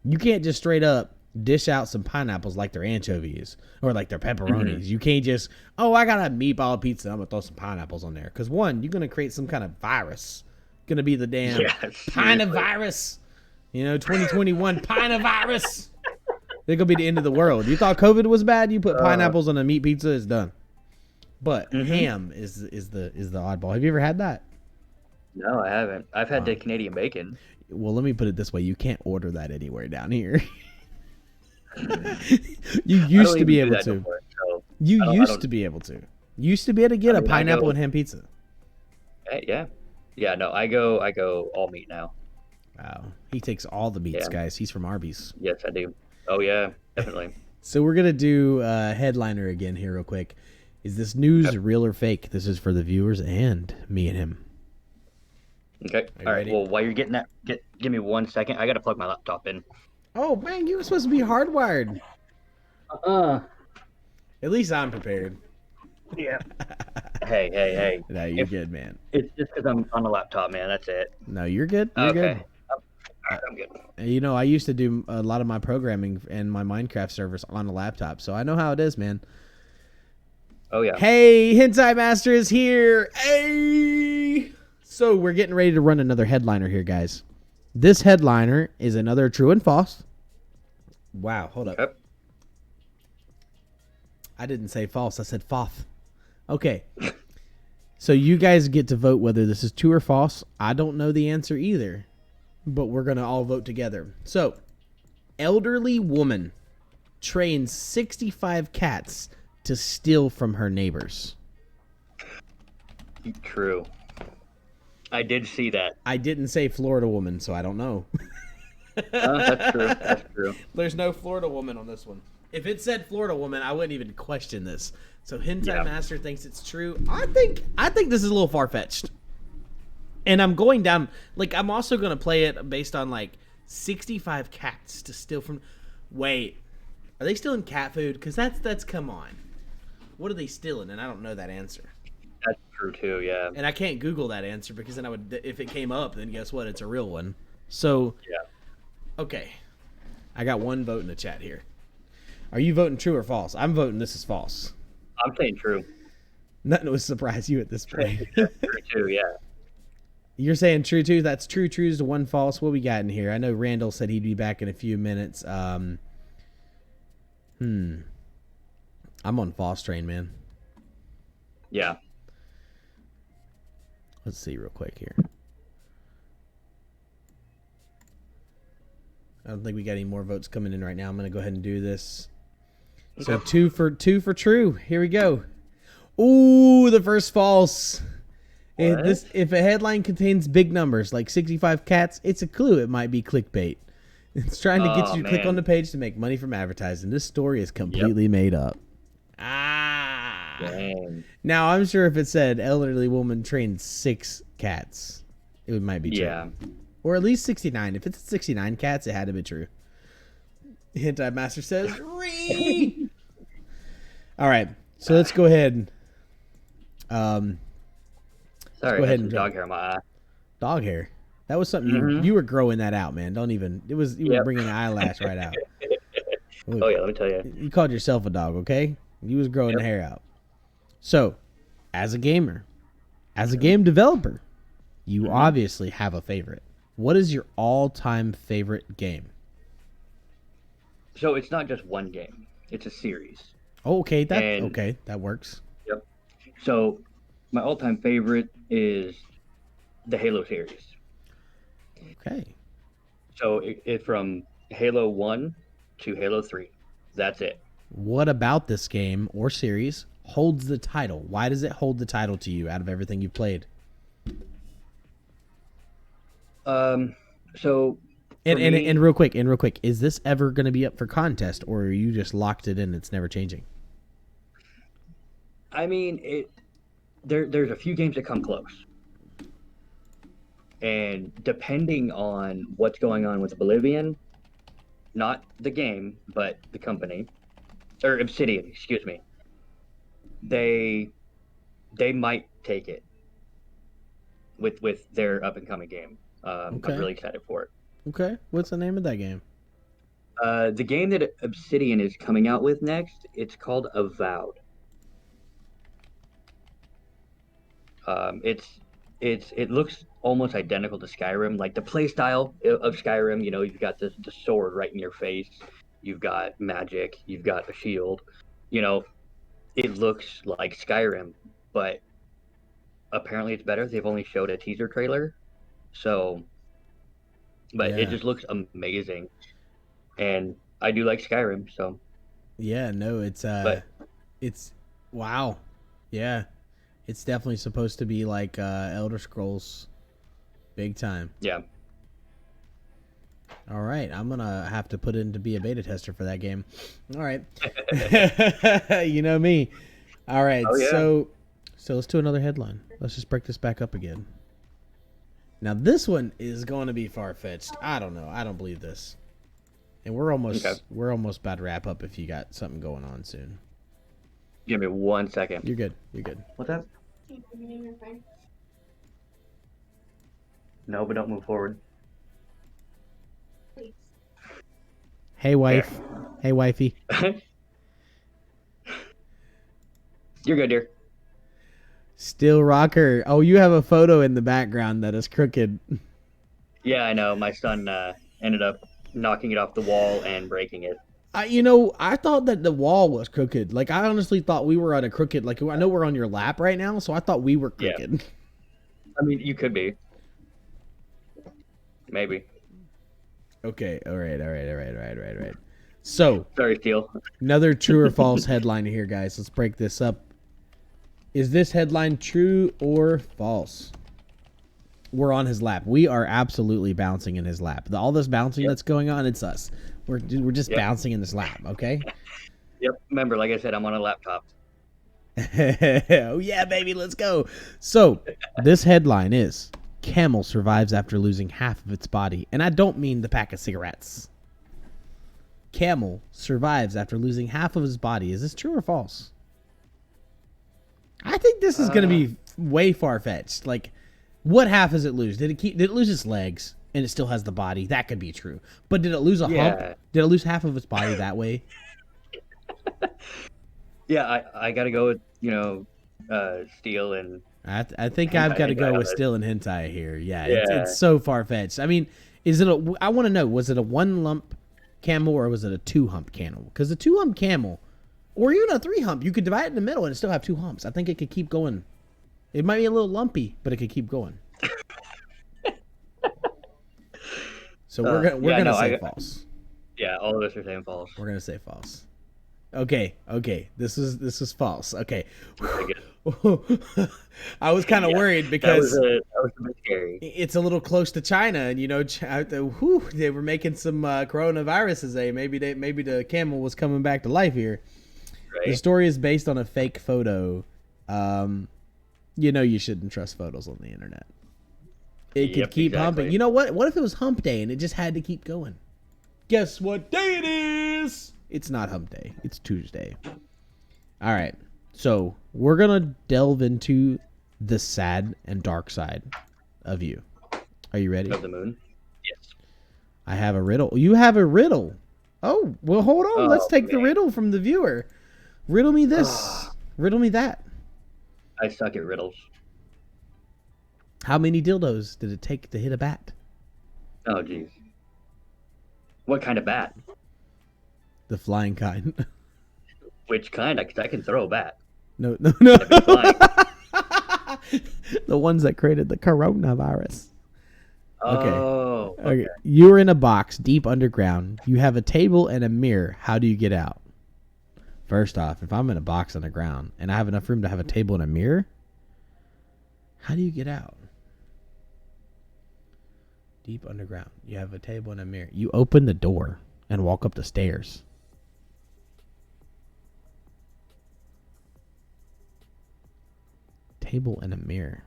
S1: You can't just straight up dish out some pineapples like they're anchovies or like they're pepperonis. Mm-hmm. You can't just, I got a meatball pizza, I'm going to throw some pineapples on there. Because one, you're going to create some kind of virus. Going to be the damn virus. 2021 virus. They're going to be the end of the world. You thought COVID was bad? You put pineapples on a meat pizza, it's done. But ham is the oddball. Have you ever had that?
S2: No, I haven't. I've had the Canadian bacon.
S1: Well, let me put it this way. You can't order that anywhere down here. You used to be able to.
S2: Anymore, so
S1: you used to be able to. You used to be able to get a pineapple and ham pizza.
S2: Yeah. Yeah, no, I go all meat now.
S1: Wow. He takes all the meats, guys. He's from Arby's.
S2: Yes, I do. Oh, yeah, definitely.
S1: So we're going to do headliner again here real quick. Is this news real or fake? This is for the viewers and me and him.
S2: Okay. All right. Well, while you're getting that, give me 1 second. I got to plug my laptop in.
S1: Oh, man, you were supposed to be hardwired. At least I'm prepared.
S2: Yeah. Hey.
S1: No, you're good, man.
S2: It's just because I'm on the laptop, man. That's it.
S1: No, you're good. You're good.
S2: I'm good.
S1: I used to do a lot of my programming and my Minecraft servers on a laptop, so I know how it is, man.
S2: Oh, yeah.
S1: Hey, Hentai Master is here. Hey! So we're getting ready to run another headliner here, guys. This headliner is another true and false. Wow, hold up.
S2: Yep.
S1: I didn't say false. I said foth. Okay. So you guys get to vote whether this is true or false. I don't know the answer either, but we're going to all vote together. So, elderly woman trains 65 cats to steal from her neighbors.
S2: True. I did see that.
S1: I didn't say Florida woman, so I don't know.
S2: That's true.
S1: There's no Florida woman on this one. If it said Florida woman, I wouldn't even question this. So Hentai Master thinks it's true. I think this is a little far-fetched. And I'm going down, I'm also going to play it based on 65 cats to steal from. Wait. Are they stealing cat food? Because that's come on. What are they stealing? And I don't know that answer.
S2: That's true too, yeah.
S1: And I can't Google that answer because then if it came up, then guess what? It's a real one. So,
S2: Yeah.
S1: Okay. I got one vote in the chat here. Are you voting true or false? I'm voting this is false.
S2: I'm saying true.
S1: Nothing would surprise you at this point.
S2: True too, yeah.
S1: You're saying true too? That's true. True's to one false. What we got in here? I know Randall said he'd be back in a few minutes. I'm on false train, man.
S2: Yeah.
S1: Let's see real quick here. I don't think we got any more votes coming in right now. I'm gonna go ahead and do this. So two for true. Here we go. Ooh, the first false. If a headline contains big numbers like 65 cats, it's a clue it might be clickbait. It's trying to get you to click on the page to make money from advertising. This story is completely made up.
S2: Dang.
S1: Now, I'm sure if it said elderly woman trained 6 cats, it might be true.
S2: Yeah.
S1: Or at least 69. If it's 69 cats, it had to be true. Hentai Master says, Ree! All right. So let's go ahead.
S2: Sorry,
S1: go ahead and
S2: dog hair on my eye.
S1: Dog hair. That was something you were growing that out, man. Don't even. It was you were bringing the eyelash right out.
S2: Oh yeah, let me tell you.
S1: You called yourself a dog, okay? You was growing the hair out. So, as a gamer, as a game developer, you obviously have a favorite. What is your all-time favorite game?
S2: So it's not just one game; it's a series.
S1: Oh, okay, that works.
S2: Yep. So my all-time favorite is the Halo series.
S1: Okay.
S2: So it from Halo 1 to Halo 3. That's it.
S1: What about this game or series holds the title? Why does it hold the title to you out of everything you've played?
S2: So
S1: and real quick, is this ever going to be up for contest, or are you just locked it in? It's never changing.
S2: I mean, there's a few games that come close. And depending on what's going on with Oblivion, not the game, but the company, or Obsidian, excuse me, they might take it with their up and coming game. I'm really excited for it.
S1: Okay, what's the name of that game?
S2: The game that Obsidian is coming out with next, it's called Avowed. It looks almost identical to Skyrim, like the play style of Skyrim. You know, you've got the sword right in your face, you've got magic, you've got a shield. You know, it looks like Skyrim, but apparently it's better. They've only showed a teaser trailer, so, but it just looks amazing, and I do like Skyrim, so.
S1: Yeah, no, it's wow, yeah. It's definitely supposed to be like Elder Scrolls, big time.
S2: Yeah.
S1: All right, I'm gonna have to put in to be a beta tester for that game. All right, you know me. All right, so let's do another headline. Let's just break this back up again. Now this one is going to be far-fetched. I don't know. I don't believe this. And we're almost about to wrap up. If you got something going on soon.
S2: Give me 1 second.
S1: You're good. You're good.
S2: What's that? No, but don't move forward.
S1: Hey, wife. There. Hey, wifey.
S2: You're good, dear.
S1: Still rocker. Oh, you have a photo in the background that is crooked.
S2: Yeah, I know. My son ended up knocking it off the wall and breaking it.
S1: I thought that the wall was crooked. Like, I honestly thought we were on a crooked... Like, I know we're on your lap right now, so I thought we were crooked.
S2: Yeah. I mean, you could be. Maybe.
S1: Okay, all right. So...
S2: Sorry, Steele.
S1: Another true or false headline here, guys. Let's break this up. Is this headline true or false? We're on his lap. We are absolutely bouncing in his lap. All this bouncing that's going on, it's us. We're just bouncing in this lap, okay?
S2: Yep. Remember, like I said, I'm on a laptop.
S1: Oh, yeah, baby, let's go. So, this headline is, camel survives after losing half of its body. And I don't mean the pack of cigarettes. camel survives after losing half of his body. Is this true or false? I think this is going to be way far-fetched. Like, what half does it lose? Did it lose its legs and it still has the body? That could be true. But did it lose a hump? Did it lose half of its body that way?
S2: Yeah, I got to go with, steel and...
S1: I think I've got to go with still and hentai here. Yeah. It's so far-fetched. I mean, I want to know, was it a one-lump camel or was it a two-hump camel? Because a two-hump camel, or even a three-hump, you could divide it in the middle and still have two humps. I think it could keep going. It might be a little lumpy, but it could keep going. So we're gonna say false.
S2: Yeah, all of us are saying false.
S1: We're gonna say false. Okay. This is false. Okay. I was kind of worried because
S2: that was a bit scary.
S1: It's a little close to China, and they were making some coronaviruses. Maybe the camel was coming back to life here. Right. The story is based on a fake photo. You shouldn't trust photos on the internet. It could keep humping. You know what? What if it was hump day and it just had to keep going? Guess what day it is? It's not hump day. It's Tuesday. All right. So we're going to delve into the sad and dark side of you. Are you ready?
S2: Of the moon? Yes.
S1: I have a riddle. You have a riddle. Oh, well, hold on. Let's take the riddle from the viewer. Riddle me this. Riddle me that.
S2: I suck at riddles.
S1: How many dildos did it take to hit a bat?
S2: Oh, geez. What kind of bat?
S1: The flying kind.
S2: Which kind? I can throw a bat.
S1: No. The ones that created the coronavirus. Okay. You're in a box deep underground. You have a table and a mirror. How do you get out? First off, if I'm in a box underground and I have enough room to have a table and a mirror, how do you get out? Deep underground. You have a table and a mirror. You open the door and walk up the stairs. Table and a mirror.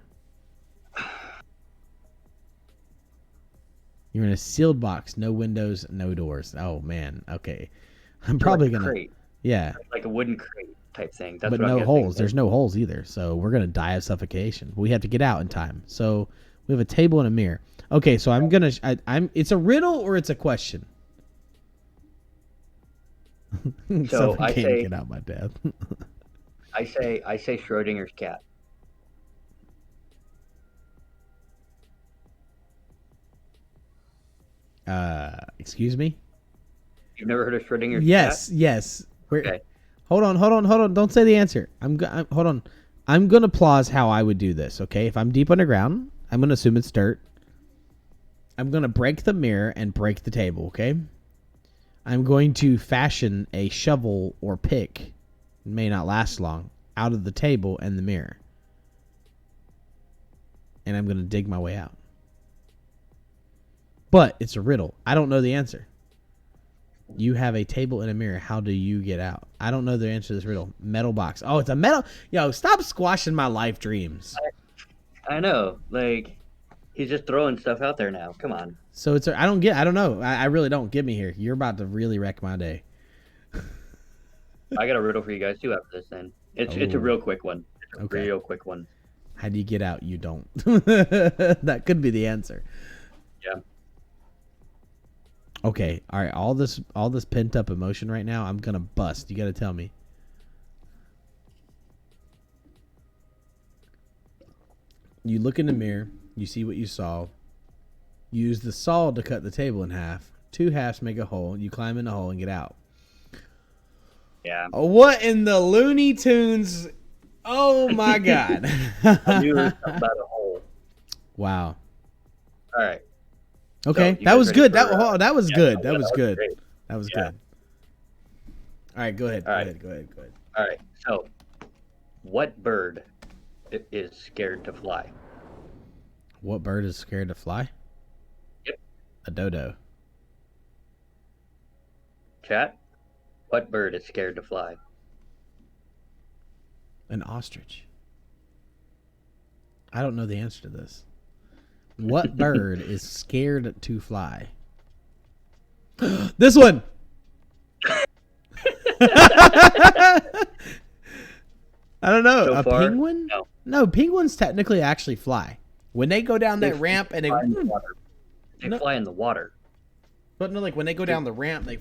S1: You're in a sealed box, no windows, no doors. Oh man, okay. I'm probably gonna
S2: crate.
S1: Yeah.
S2: Like a wooden crate type thing. That's
S1: but no holes. There's no holes either. So we're gonna die of suffocation. We have to get out in time. So we have a table and a mirror. Okay, so I'm it's a riddle or it's a question.
S2: So I say
S1: get out my death.
S2: I say Schrodinger's cat.
S1: Excuse me?
S2: You've never heard of Schrodinger's cat?
S1: Yes.
S2: Okay.
S1: Hold on. Don't say the answer. Hold on. I'm going to pause how I would do this, okay? If I'm deep underground, I'm going to assume it's dirt. I'm going to break the mirror and break the table, okay? I'm going to fashion a shovel or pick, it may not last long, out of the table and the mirror. And I'm going to dig my way out. But it's a riddle. I don't know the answer. You have a table and a mirror. How do you get out? I don't know the answer to this riddle. Metal box. Oh, it's a metal. Yo, stop squashing my life dreams.
S2: I know. Like, he's just throwing stuff out there now. Come on.
S1: So I don't know. I really don't. Get me here. You're about to really wreck my day.
S2: I got a riddle for you guys too after this then. It's a real quick one. Real quick one.
S1: How do you get out? You don't. That could be the answer.
S2: Yeah.
S1: Okay, all right. All this pent up emotion right now, I'm gonna bust. You gotta tell me. You look in the mirror. You see what you saw. You use the saw to cut the table in half. 2 halves make a hole. You climb in the hole and get out.
S2: Yeah.
S1: What in the Looney Tunes? Oh my God.
S2: I knew it was something about a hole.
S1: Wow.
S2: All right.
S1: Okay,
S2: so
S1: that was good. That was good.
S2: That was
S1: good.
S2: Great.
S1: That was good. All right, go ahead. Go ahead.
S2: All right. So, what bird is scared to fly?
S1: What bird is scared to fly?
S2: Yep.
S1: A dodo.
S2: Chat. What bird is scared to fly?
S1: An ostrich. I don't know the answer to this. What bird is scared to fly? This one. I don't know.
S2: So
S1: A
S2: far,
S1: penguin?
S2: no.
S1: No, penguins technically actually fly. When they go down that ramp and
S2: fly in the water. They
S1: No.
S2: fly in the water.
S1: but no, like when they go down the ramp, they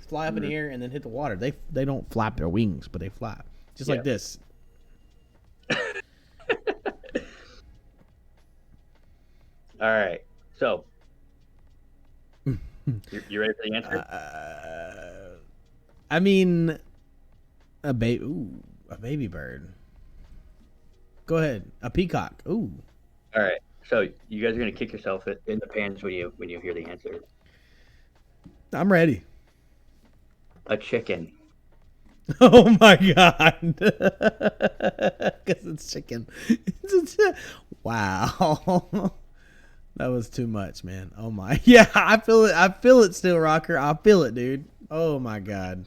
S1: fly up in the air and then hit the water. They don't flap their wings, but they fly. Just like this.
S2: All right. So, you ready for the answer?
S1: I mean, a baby bird. Go ahead. A peacock. Ooh.
S2: All right. So you guys are gonna kick yourself in the pants when you hear the answer.
S1: I'm ready.
S2: A chicken.
S1: Oh my god. Because it's chicken. Wow. That was too much, man. Oh my. Yeah, I feel it. I feel it still, Rocker. I feel it, dude. Oh my god.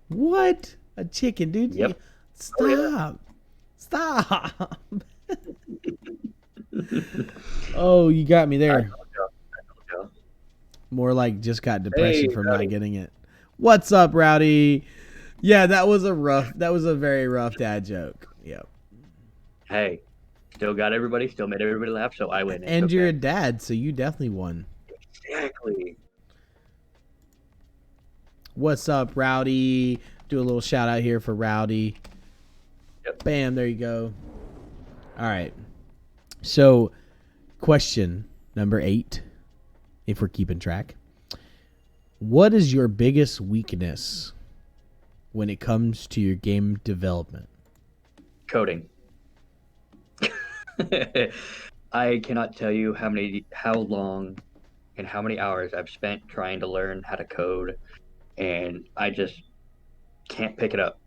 S1: What? A chicken, dude?
S2: Yep.
S1: Stop.
S2: Oh, yeah.
S1: Stop. Oh, you got me there.
S2: I told you.
S1: More like just got depression
S2: Hey,
S1: from
S2: Rowdy.
S1: not getting it. What's up, Rowdy? Yeah, that was a very rough dad joke. Yep.
S2: Hey, still got everybody. Still made everybody laugh. So I win. It's
S1: And you're a
S2: okay.
S1: dad, so you definitely won.
S2: Exactly.
S1: What's up, Rowdy? Do a little shout out here for Rowdy.
S2: Yep.
S1: Bam, there you go. All right. So, question number 8, if we're keeping track. What is your biggest weakness when it comes to your game development?
S2: Coding. I cannot tell you how long, and how many hours I've spent trying to learn how to code, and I just can't pick it up.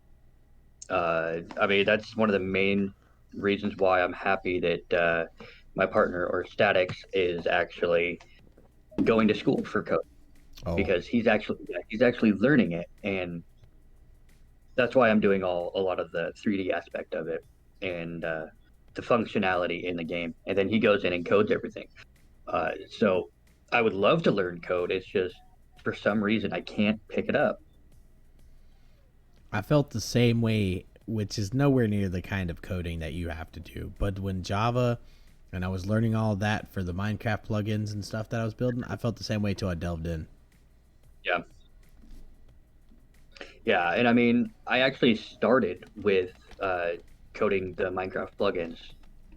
S2: I mean, that's one of the main reasons why I'm happy that my partner or Statics is actually going to school for code, because he's actually learning it, and that's why I'm doing a lot of the 3D aspect of it and the functionality in the game, and then he goes in and codes everything. So I would love to learn code. It's just for some reason I can't pick it up.
S1: I felt the same way, which is nowhere near the kind of coding that you have to do. But when Java, and I was learning all that for the Minecraft plugins and stuff that I was building, I felt the same way till I delved in.
S2: Yeah. Yeah, and I mean, I actually started with coding the Minecraft plugins,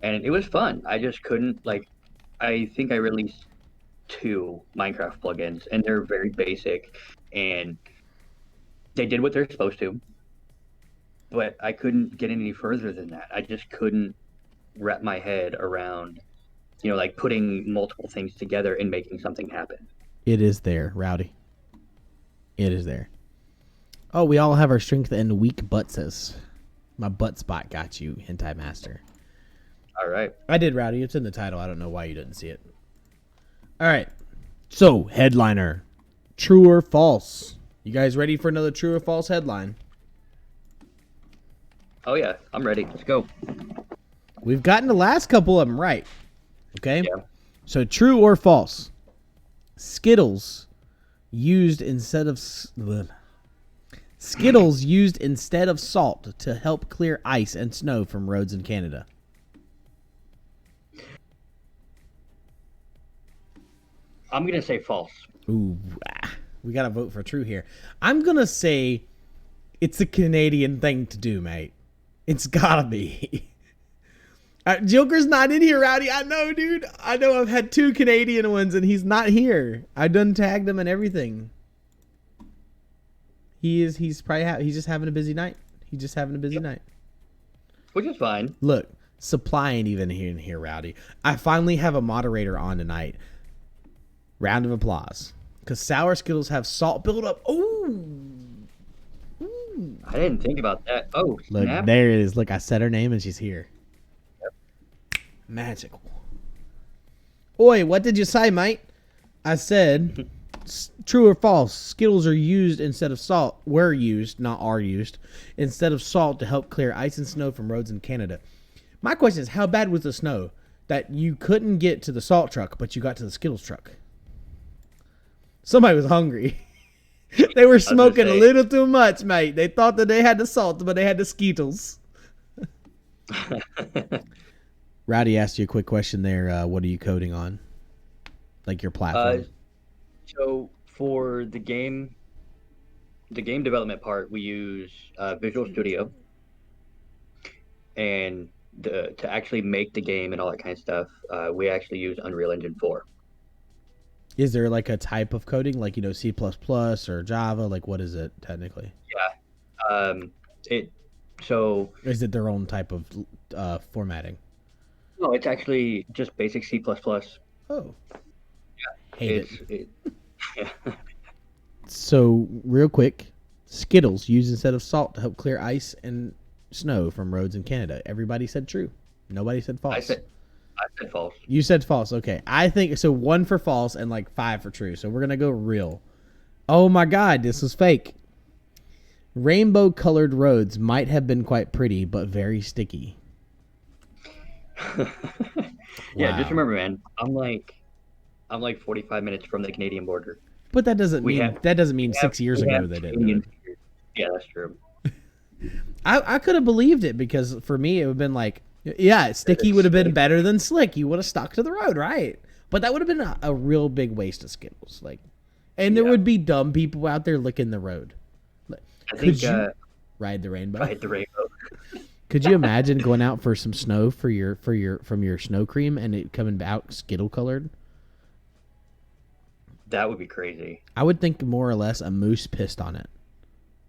S2: and it was fun. I just couldn't, I think I released 2 Minecraft plugins, and they're very basic, and they did what they're supposed to, but I couldn't get any further than that. I just couldn't wrap my head around, putting multiple things together and making something happen.
S1: It is there, Rowdy. It is there. Oh, we all have our strength and weak buttses. My butt spot got you, Hentai Master.
S2: All right.
S1: I did, Rowdy. It's in the title. I don't know why you didn't see it. All right. So, headliner. True or false? You guys ready for another true or false headline?
S2: Oh, yeah. I'm ready. Let's go.
S1: We've gotten the last couple of them right. Okay?
S2: Yeah.
S1: So, true or false? Skittles used instead of salt to help clear ice and snow from roads in Canada.
S2: I'm going to say false.
S1: Ooh, we got to vote for true here. I'm going to say it's a Canadian thing to do, mate. It's got to be. Joker's not in here, Rowdy. I know, dude. I know I've had 2 Canadian ones, and he's not here. I done tagged him and everything. He's just having a busy night. He's just having a busy night.
S2: Which is fine.
S1: Look, supply ain't even here, Rowdy. I finally have a moderator on tonight. Round of applause. Because sour Skittles have salt buildup. Ooh.
S2: I didn't think about that. Oh,
S1: Look,
S2: snap.
S1: there it is. Look, I said her name and she's here.
S2: Yep.
S1: Magical. Oi, what did you say, mate? I said, true or false, Skittles are used instead of salt. Were used, not are used, instead of salt to help clear ice and snow from roads in Canada. My question is, how bad was the snow that you couldn't get to the salt truck, but you got to the Skittles truck? Somebody was hungry. They were
S2: I was gonna
S1: smoking a
S2: say,
S1: little too much, mate. They thought that they had the salt, but they had the Skittles. Rowdy asked you a quick question there. What are you coding on? Like your
S2: uh,
S1: platform?
S2: so for the game development part, we use Visual Studio, and to actually make the game and all that kind of stuff, we actually use Unreal Engine 4.
S1: Is there like a type of coding, like C++ or Java? Like what is it technically?
S2: Yeah. It so
S1: Or is it their own type of formatting?
S2: no, it's actually just basic C++.
S1: Oh, hate it.
S2: It yeah.
S1: So real quick, Skittles used instead of salt to help clear ice and snow from roads in Canada. Everybody said true. Nobody said false.
S2: I said false.
S1: You said false. Okay. I think so. 1 for false and like 5 for true. So we're going to go real. Oh my God. This is fake. Rainbow colored roads might have been quite pretty, but very sticky.
S2: Yeah,
S1: Wow.
S2: just remember, man, I'm like 45 minutes from the Canadian border.
S1: But that doesn't mean 6 years ago they didn't do it.
S2: Yeah, that's true.
S1: I could have believed it because for me it would have been like, yeah, sticky would have been better than slick. You would have stuck to the road, right? But that would have been a real big waste of Skittles. And there would be dumb people out there licking the road. Could you ride the rainbow?
S2: Ride the rainbow.
S1: Could you imagine going out for some snow from your snow cream and it coming out Skittle colored?
S2: That would be crazy.
S1: I would think more or less a moose pissed on it,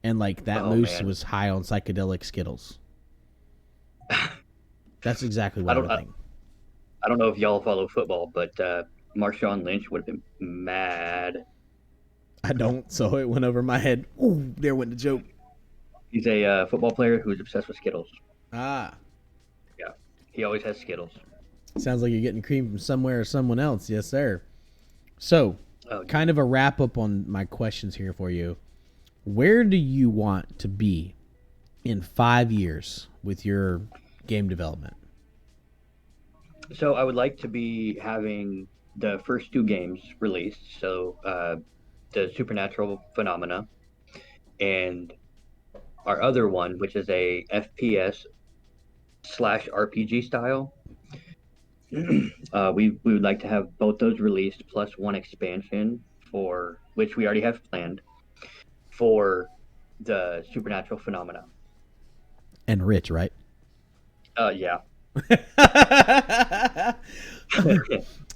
S1: and like that moose was high on psychedelic Skittles. That's exactly what I would think.
S2: I don't know if y'all follow football, but Marshawn Lynch would have been mad.
S1: I don't, so it went over my head. Ooh, there went the joke.
S2: He's a football player who's obsessed with Skittles.
S1: Ah.
S2: Yeah, he always has Skittles.
S1: Sounds like you're getting cream from somewhere or someone else. Yes, sir. So, kind of a wrap up on my questions here for you. Where do you want to be in 5 years with your game development?
S2: So I would like to be having the first 2 games released. So the Supernatural Phenomena and our other one, which is a FPS / RPG style. We would like to have both those released plus 1 expansion for which we already have planned for the Supernatural Phenomena.
S1: And rich, right?
S2: Yeah.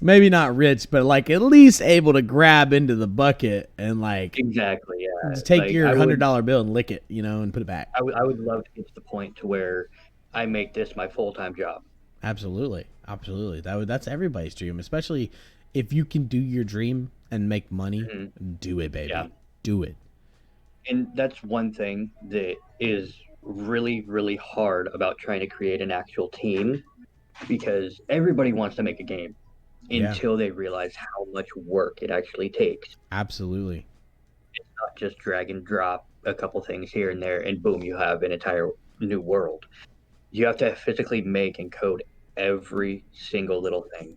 S1: Maybe not rich, but like at least able to grab into the bucket and like
S2: exactly, yeah.
S1: Just take your $100 bill and lick it, and put it back.
S2: I would love to get to the point to where I make this my full-time job.
S1: Absolutely. That's everybody's dream, especially if you can do your dream and make money. Do it, baby. Yeah. Do it.
S2: And that's one thing that is really, really hard about trying to create an actual team, because everybody wants to make a game until they realize how much work it actually takes.
S1: Absolutely.
S2: It's not just drag and drop a couple things here and there and boom, you have an entire new world. You have to physically make and code every single little thing.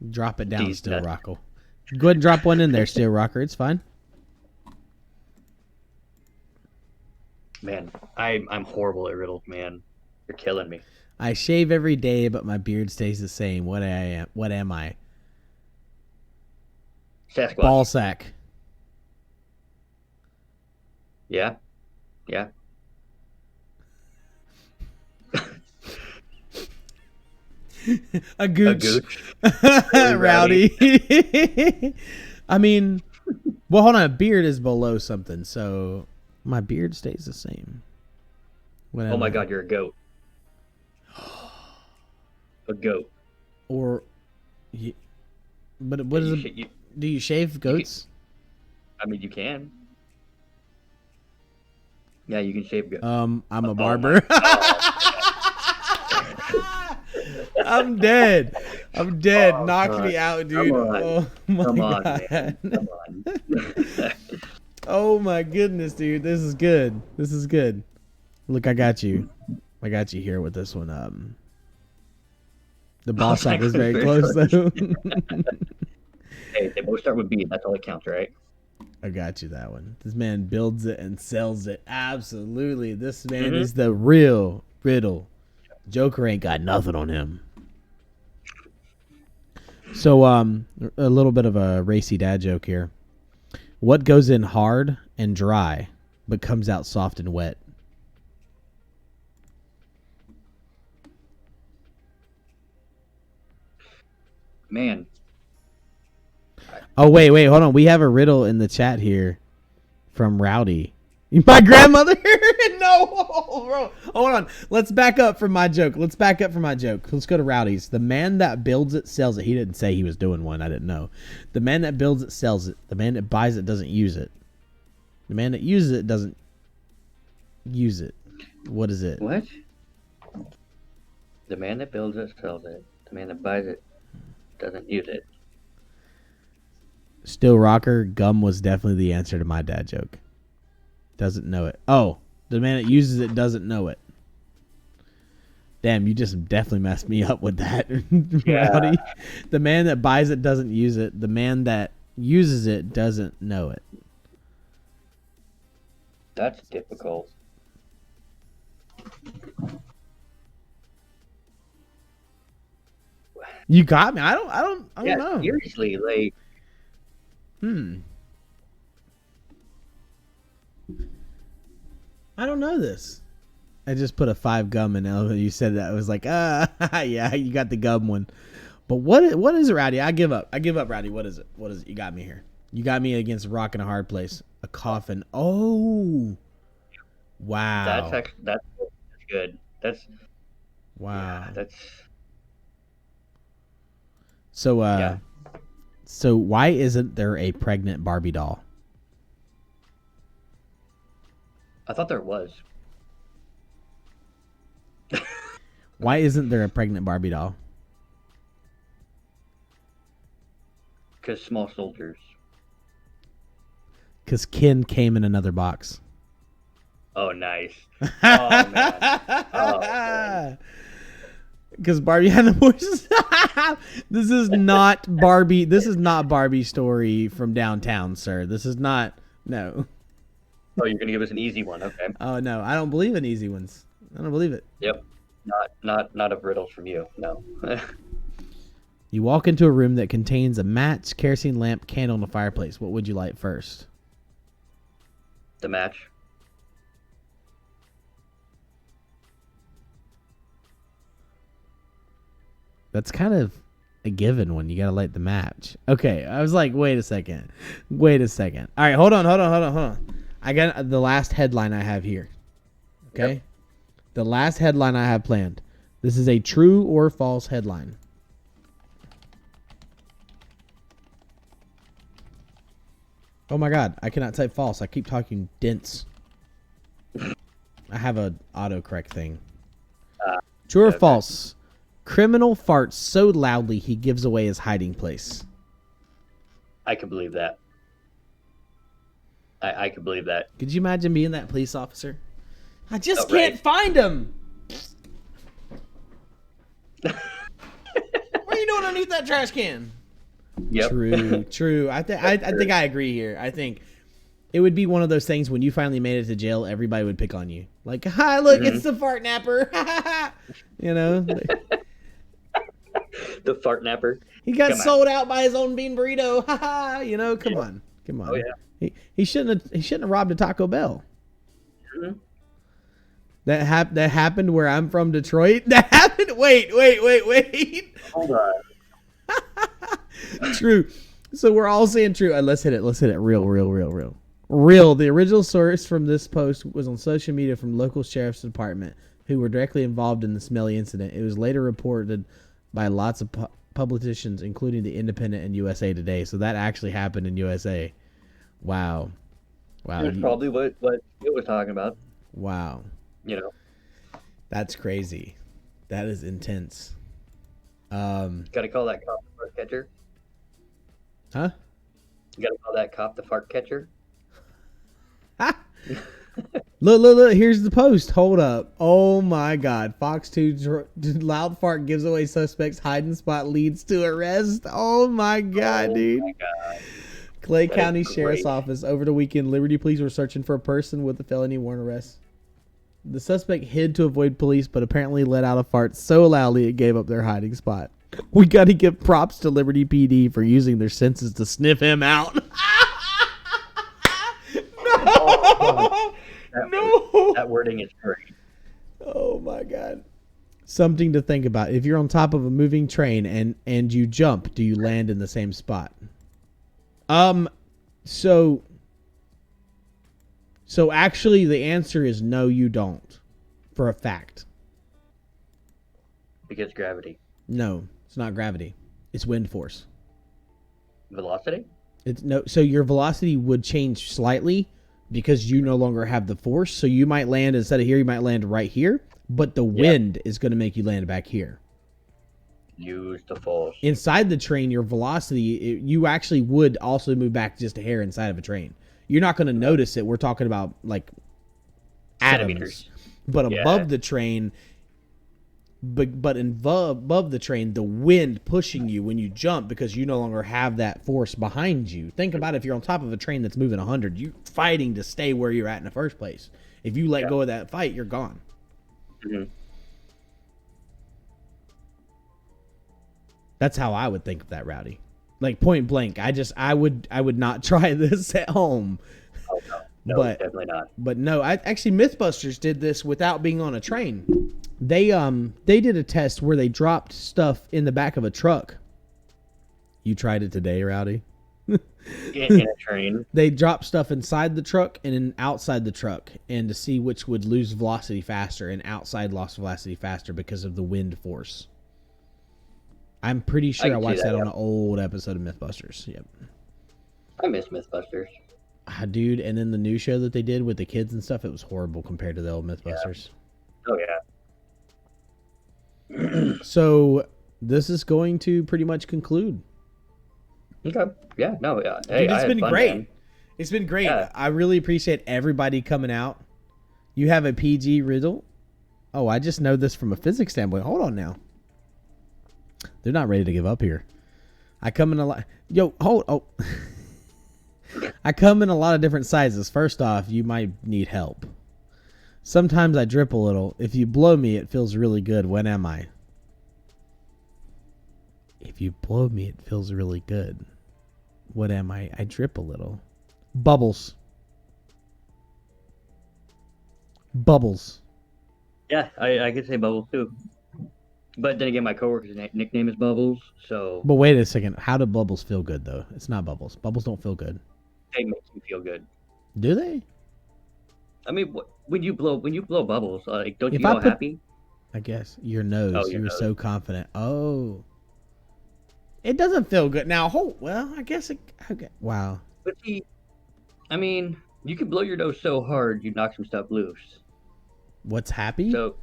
S1: Drop it down, Steel Rocker. Go ahead and drop one in there, Steel Rocker. It's fine.
S2: Man, I'm horrible at riddles, man. You're killing me.
S1: I shave every day, but my beard stays the same. What am I?
S2: Sasquatch.
S1: Ball sack.
S2: Yeah.
S1: A gooch. Rowdy. I mean, well, hold on. A beard is below something, so my beard stays the same.
S2: Oh my God, you're a goat. A goat.
S1: Or, but what is it? Do you shave goats?
S2: You can. Yeah, you can shave goats.
S1: I'm a barber. I'm dead. Knock me out, dude. Oh my God. Man. Come on. Oh my goodness, dude. This is good. Look, I got you here with this one. The ball sack was very close though.
S2: Hey, they both start with B. That's all that counts, right?
S1: I got you that one. This man builds it and sells it. Absolutely. This man is the real Riddle. Joker ain't got nothing on him. So, a little bit of a racy dad joke here. What goes in hard and dry, but comes out soft and wet?
S2: Man.
S1: Oh, wait, hold on. We have a riddle in the chat here from Rowdy. My grandmother? No, bro. Hold on. Let's back up from my joke. Let's go to Rowdy's. The man that builds it sells it. He didn't say he was doing one. I didn't know. The man that builds it sells it. The man that buys it doesn't use it. The man that uses it doesn't use it. What is it?
S2: What? The man that builds it sells it. The man that buys it doesn't use it.
S1: Still rocker, gum was definitely the answer to my dad joke. Doesn't know it. Oh, the man that uses it doesn't know it. Damn, you just definitely messed me up with that.
S2: Yeah.
S1: Rowdy. The man that buys it doesn't use it. The man that uses it doesn't know it.
S2: That's difficult.
S1: You got me. I don't know.
S2: Seriously, like.
S1: I don't know this. I just put a 5 gum in there. You said that. I was like, yeah, you got the gum one. But what is it, Rowdy? I give up, Rowdy. What is it? You got me here. You got me against a rock and a hard place. A coffin. Oh. Wow.
S2: That's good.
S1: Wow.
S2: Yeah, that's.
S1: So So why isn't there a pregnant Barbie doll?
S2: I thought there was.
S1: Why isn't there a pregnant Barbie doll?
S2: Because small soldiers.
S1: Because Ken came in another box.
S2: Oh, nice. Oh, man. Oh, man.
S1: Because Barbie had the voices. This is not Barbie. This is not Barbie story from downtown, sir. This is not. No.
S2: Oh, you're gonna give us an easy one, okay?
S1: Oh no, I don't believe in easy ones. I don't believe it.
S2: Yep. Not of riddles from you. No.
S1: You walk into a room that contains a match, kerosene lamp, candle, and a fireplace. What would you light first?
S2: The match.
S1: That's kind of a given one. You gotta light the match. Okay, I was like, wait a second. All right, hold on. I got the last headline I have here. Okay? Yep. The last headline I have planned. This is a true or false headline. Oh my god, I cannot type false. I keep talking dense. I have a autocorrect thing. True or false? Criminal farts so loudly he gives away his hiding place.
S2: I can believe that. I can believe that.
S1: Could you imagine being that police officer? I just can't find him. What are you doing underneath that trash can?
S2: Yep.
S1: True. I think I agree here. I think it would be one of those things when you finally made it to jail, everybody would pick on you. Like, hi, look, it's the fart napper. You know?
S2: The fart napper.
S1: He got sold out by his own bean burrito. You know, come on.
S2: Oh yeah.
S1: He shouldn't have robbed a Taco Bell.
S2: Mm-hmm.
S1: That happened where I'm from, Detroit. That happened. Wait.
S2: Hold on.
S1: True. So we're all saying true. Let's hit it. Real. The original source from this post was on social media from local sheriff's department who were directly involved in the smelly incident. It was later reported by lots of publications, including The Independent and USA Today. So that actually happened in USA. Wow.
S2: That's probably what it was talking about.
S1: Wow.
S2: You know.
S1: That's crazy. That is intense.
S2: Gotta call that cop the fart catcher.
S1: Huh?
S2: You gotta call that cop the fart catcher.
S1: Look, here's the post. Hold up. Oh my god. Fox 2 loud fart gives away suspect's hiding spot leads to arrest. Oh my god, dude. My god. Clay
S2: That
S1: County
S2: is
S1: Sheriff's
S2: great.
S1: Office. Over the weekend, Liberty Police were searching for a person with a felony warrant arrest. The suspect hid to avoid police, but apparently let out a fart so loudly it gave up their hiding spot. We got to give props to Liberty PD for using their senses to sniff him out.
S2: Oh, that,
S1: No.
S2: that wording is great.
S1: Oh my God. Something to think about. If you're on top of a moving train and you jump, do you land in the same spot? So actually the answer is no, you don't. For a fact.
S2: Because gravity.
S1: No, it's not gravity. It's wind force.
S2: Velocity?
S1: So your velocity would change slightly because you no longer have the force. So you might land instead of here, you might land right here, but the wind is going to make you land back here.
S2: Use the force.
S1: Inside the train, your velocity, you actually would also move back just a hair inside of a train. You're not going to notice it. We're talking about like atoms.
S2: Centimeters.
S1: But above the train, but above the train, the wind pushing you when you jump because you no longer have that force behind you. Think about if you're on top of a train that's moving 100, you're fighting to stay where you're at in the first place. If you let go of that fight, you're gone.
S2: Mm-hmm.
S1: That's how I would think of that, Rowdy. Like point blank. I would not try this at home.
S2: Oh, no,
S1: but
S2: definitely not.
S1: But no, actually Mythbusters did this without being on a train. They did a test where they dropped stuff in the back of a truck. You tried it today, Rowdy?
S2: In a train.
S1: They dropped stuff inside the truck and then outside the truck, and to see which would lose velocity faster, and outside lost velocity faster because of the wind force. I'm pretty sure I watched that on an old episode of Mythbusters. Yep.
S2: I miss Mythbusters.
S1: Dude, and then the new show that they did with the kids and stuff, it was horrible compared to the old Mythbusters.
S2: Yeah. Oh, yeah.
S1: So, this is going to pretty much conclude.
S2: Okay. Yeah, no, yeah. Hey,
S1: Dude, it's been
S2: fun,
S1: great.
S2: man.
S1: It's been great.
S2: Yeah.
S1: I really appreciate everybody coming out. You have a PG riddle. Oh, I just know this from a physics standpoint. Hold on now. They're not ready to give up here. I come in a lot. Yo, hold. Oh. I come in a lot of different sizes. First off, you might need help. Sometimes I drip a little. If you blow me, it feels really good. When am I? If you blow me, it feels really good. What am I? I drip a little. Bubbles. Bubbles.
S2: Yeah, I could say Bubbles too. But then again, my coworker's nickname is Bubbles, so
S1: But wait a second. How do bubbles feel good, though? It's not bubbles. Bubbles don't feel good.
S2: they make you feel good.
S1: Do they?
S2: I mean, when you blow bubbles, like, don't you
S1: If I
S2: feel
S1: put-
S2: happy?
S1: I guess. Your nose.
S2: Oh, your
S1: You're
S2: nose.
S1: so confident. Oh. It doesn't feel good. Now, well, I guess it... Okay. Wow.
S2: But see, I mean, you can blow your nose so hard you knock some stuff loose.
S1: What's happy?
S2: So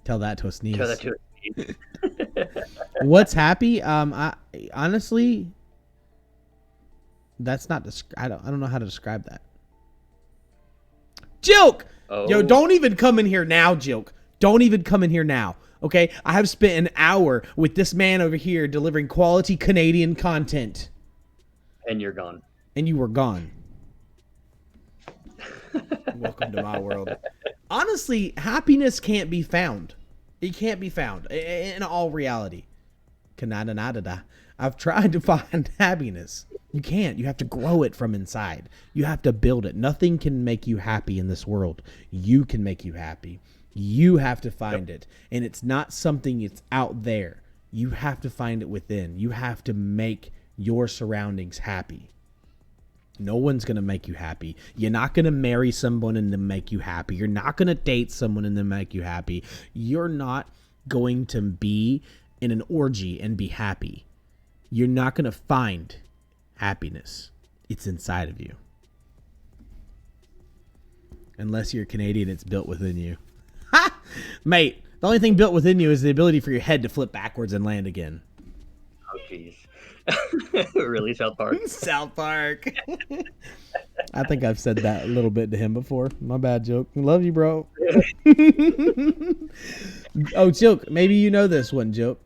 S1: Tell that to a sneeze.
S2: tell that to it.
S1: What's happy? I honestly, that's not. I don't know how to describe that. Joke.
S2: Oh.
S1: Yo, don't even come in here now, Joke. Don't even come in here now. Okay, I have spent an hour with this man over here delivering quality Canadian content,
S2: And you're gone.
S1: and you were gone. Welcome to my world. Honestly, happiness can't be found. It can't be found in all reality. Kanada-nada-da. I've tried to find happiness. You can't. You have to grow it from inside. You have to build it. Nothing can make you happy in this world. You can make you happy. You have to find it. And it's not something that's out there. You have to find it within. You have to make your surroundings happy. No one's going to make you happy. You're not going to marry someone and then make you happy. You're not going to date someone and then make you happy. You're not going to be in an orgy and be happy. You're not going to find happiness. It's inside of you. Unless you're Canadian, it's built within you. Ha! Mate, the only thing built within you is the ability for your head to flip backwards and land again.
S2: Oh, jeez. Really, South Park?
S1: South Park. I think I've said that a little bit to him before. My bad, Joke. Love you, bro. Oh, Joke. Maybe you know this one, Joke.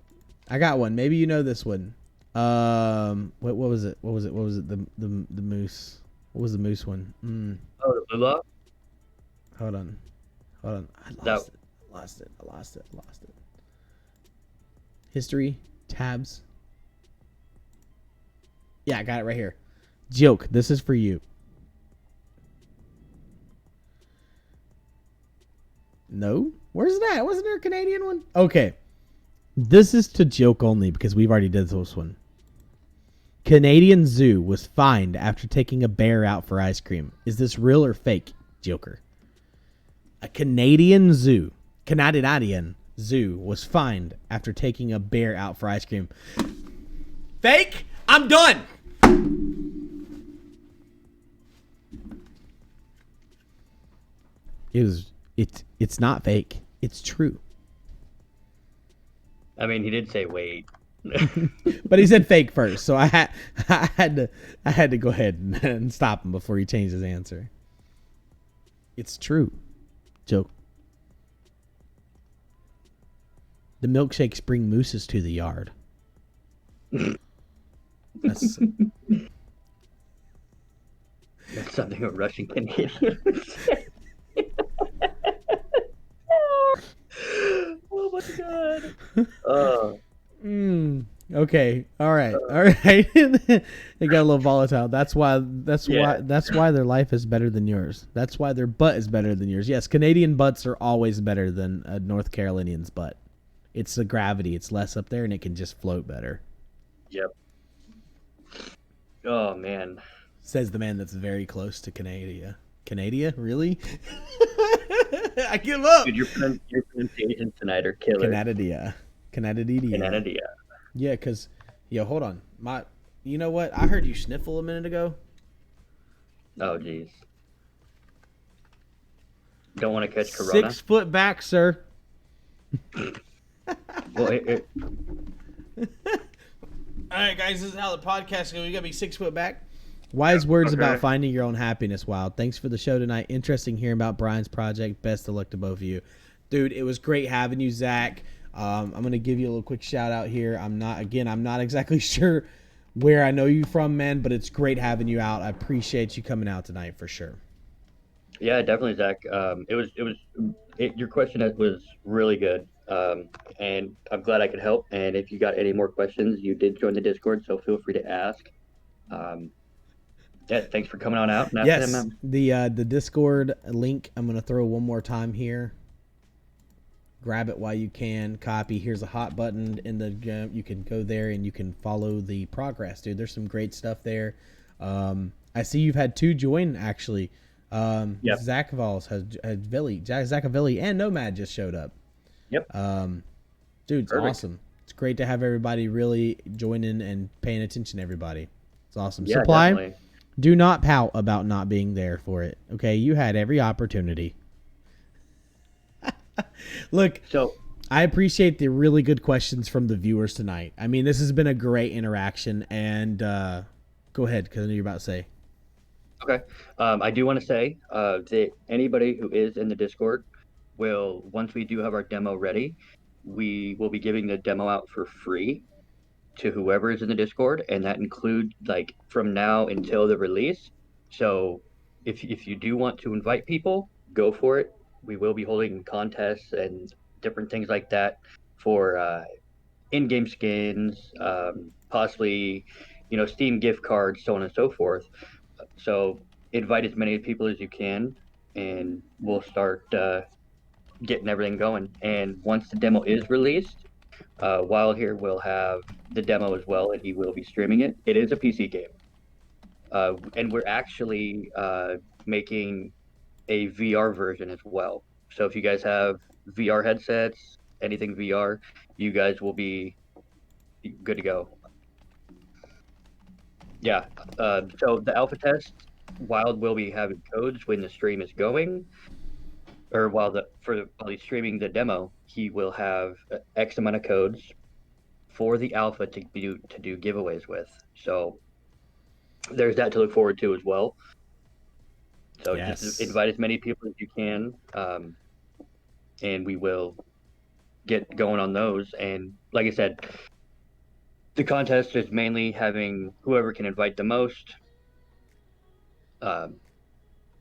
S1: I got one. Maybe you know this one. What was it? What was it? What was it? The moose. What was the moose one?
S2: Oh, the Lula?
S1: Hold on. Hold on. I
S2: That
S1: lost it. I lost it. I lost it. I lost it. History tabs. Yeah, I got it right here. Joke. This is for you. No? Where's that? Wasn't there a Canadian one? Okay. This is to joke only because we've already did this one. Canadian zoo was fined after taking a bear out for ice cream. Is this real or fake, Joker? A Canadian zoo was fined after taking a bear out for ice cream. Fake? I'm done. It's not fake. It's true.
S2: I mean, he did say wait.
S1: But he said fake first, so I had to go ahead and stop him before he changed his answer. It's true. Joke. The milkshakes bring mooses to the yard. That's
S2: something a Russian Canadian would say. Oh my god.
S1: Okay. All right. It got a little volatile. That's why their life is better than yours. That's why their butt is better than yours. Yes, Canadian butts are always better than a North Carolinian's butt. It's the gravity. It's less up there and it can just float better.
S2: Yep. Oh man.
S1: Says the man that's very close to Canada. Canada? Really? I give up.
S2: Dude, your pronunciations tonight are killer.
S1: Canada. Yeah, because, hold on. You know what? I heard you sniffle a minute ago.
S2: Oh, jeez. Don't want to catch corona?
S1: 6 foot back, sir.
S2: Well,
S1: All right, guys, this is how the podcast goes. You got to be 6 foot back. Wise words about finding your own happiness, Wild. Thanks for the show tonight. Interesting hearing about Brian's project. Best of luck to both of you. Dude, it was great having you, Zach. I'm going to give you a little quick shout out here. I'm not exactly sure where I know you from, man, but it's great having you out. I appreciate you coming out tonight for sure.
S2: Yeah, definitely, Zach. Your question was really good. And I'm glad I could help. And if you got any more questions, you did join the Discord, so feel free to ask. Yeah, thanks for coming on out.
S1: Yes, the Discord link, I'm going to throw one more time here. Grab it while you can. Copy. Here's a hot button in the. You can go there and you can follow the progress, dude. There's some great stuff there. I see you've had 2 join actually.
S2: Yep.
S1: Zachavols Zachavilli and Nomad just showed up.
S2: Yep.
S1: Dude, it's awesome. It's great to have everybody really joining and paying attention to everybody. It's awesome.
S2: Yeah,
S1: Supply.
S2: Definitely.
S1: Do not pout about not being there for it. Okay, you had every opportunity. Look,
S2: so
S1: I appreciate the really good questions from the viewers tonight. I mean, this has been a great interaction. And go ahead, because I know you're about to say.
S2: Okay. I do want to say that anybody who is in the Discord will, once we do have our demo ready, we will be giving the demo out for free to whoever is in the Discord, and that includes like from now until the release. So if you do want to invite people, go for it. We will be holding contests and different things like that for in-game skins, possibly, Steam gift cards, so on and so forth. So invite as many people as you can, and we'll start getting everything going. And once the demo is released, Wild here will have the demo as well, and he will be streaming it. It is a PC game. And we're actually making a VR version as well. So if you guys have VR headsets, anything VR, you guys will be good to go. Yeah. So the alpha test, Wild will be having codes when the stream is going, or while he's streaming the demo, he will have X amount of codes for the alpha to do giveaways with. So there's that to look forward to as well. So just invite as many people as you can, and we will get going on those. And like I said, The contest is mainly having whoever can invite the most, um,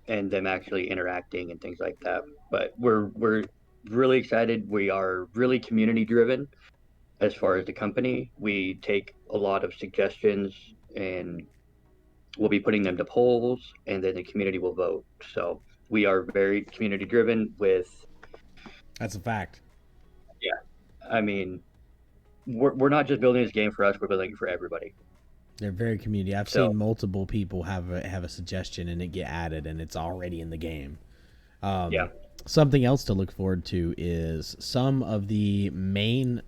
S2: and them actually interacting and things like that. But we're really excited. We are really community driven as far as the company. We take a lot of suggestions and we'll be putting them to polls, and then the community will vote. So we are very community driven with,
S1: That's a fact.
S2: yeah, I mean, we're not just building this game for us, we're building it for everybody.
S1: They're very community. I've
S2: So
S1: seen multiple people have a suggestion and it get added and it's already in the game.
S2: yeah.
S1: Something else to look forward to is some of the main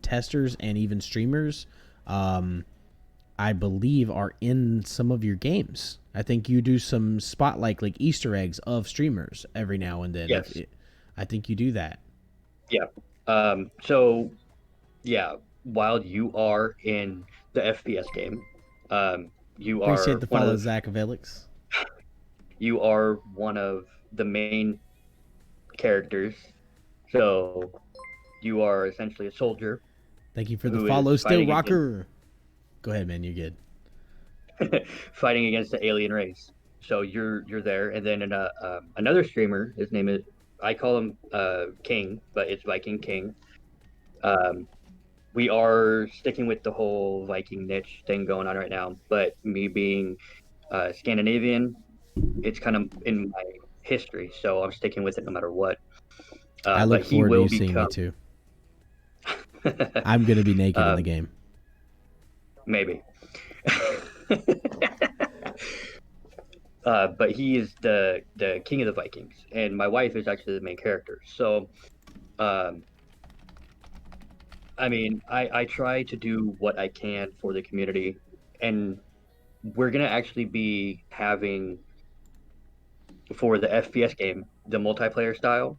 S1: testers and even streamers, I believe, are in some of your games. I think you do some spotlight, like Easter eggs of streamers every now and then.
S2: Yes.
S1: I think you do that.
S2: Yeah. So yeah, while you are in the FPS game, you
S1: Appreciate
S2: are
S1: the
S2: one
S1: follow,
S2: of
S1: Zach Avelix.
S2: you are one of the main characters. So you are essentially a soldier
S1: Thank you for the
S2: who
S1: follow,
S2: is
S1: Still
S2: fighting
S1: Rocker. Go ahead, man. You're good.
S2: fighting against the alien race. So you're there, and then another streamer. His name is, I call him King, but it's Viking King. Um, we are sticking with the whole Viking niche thing going on right now. But me being Scandinavian, it's kind of in my history, so I'm sticking with it no matter what.
S1: I look
S2: But he
S1: forward to
S2: will
S1: you seeing me
S2: become.
S1: too. I'm gonna be naked in the game.
S2: Maybe. But he is the king of the Vikings, and my wife is actually the main character. So, um, I mean, I try to do what I can for the community, and we're gonna actually be having for the FPS game, the multiplayer style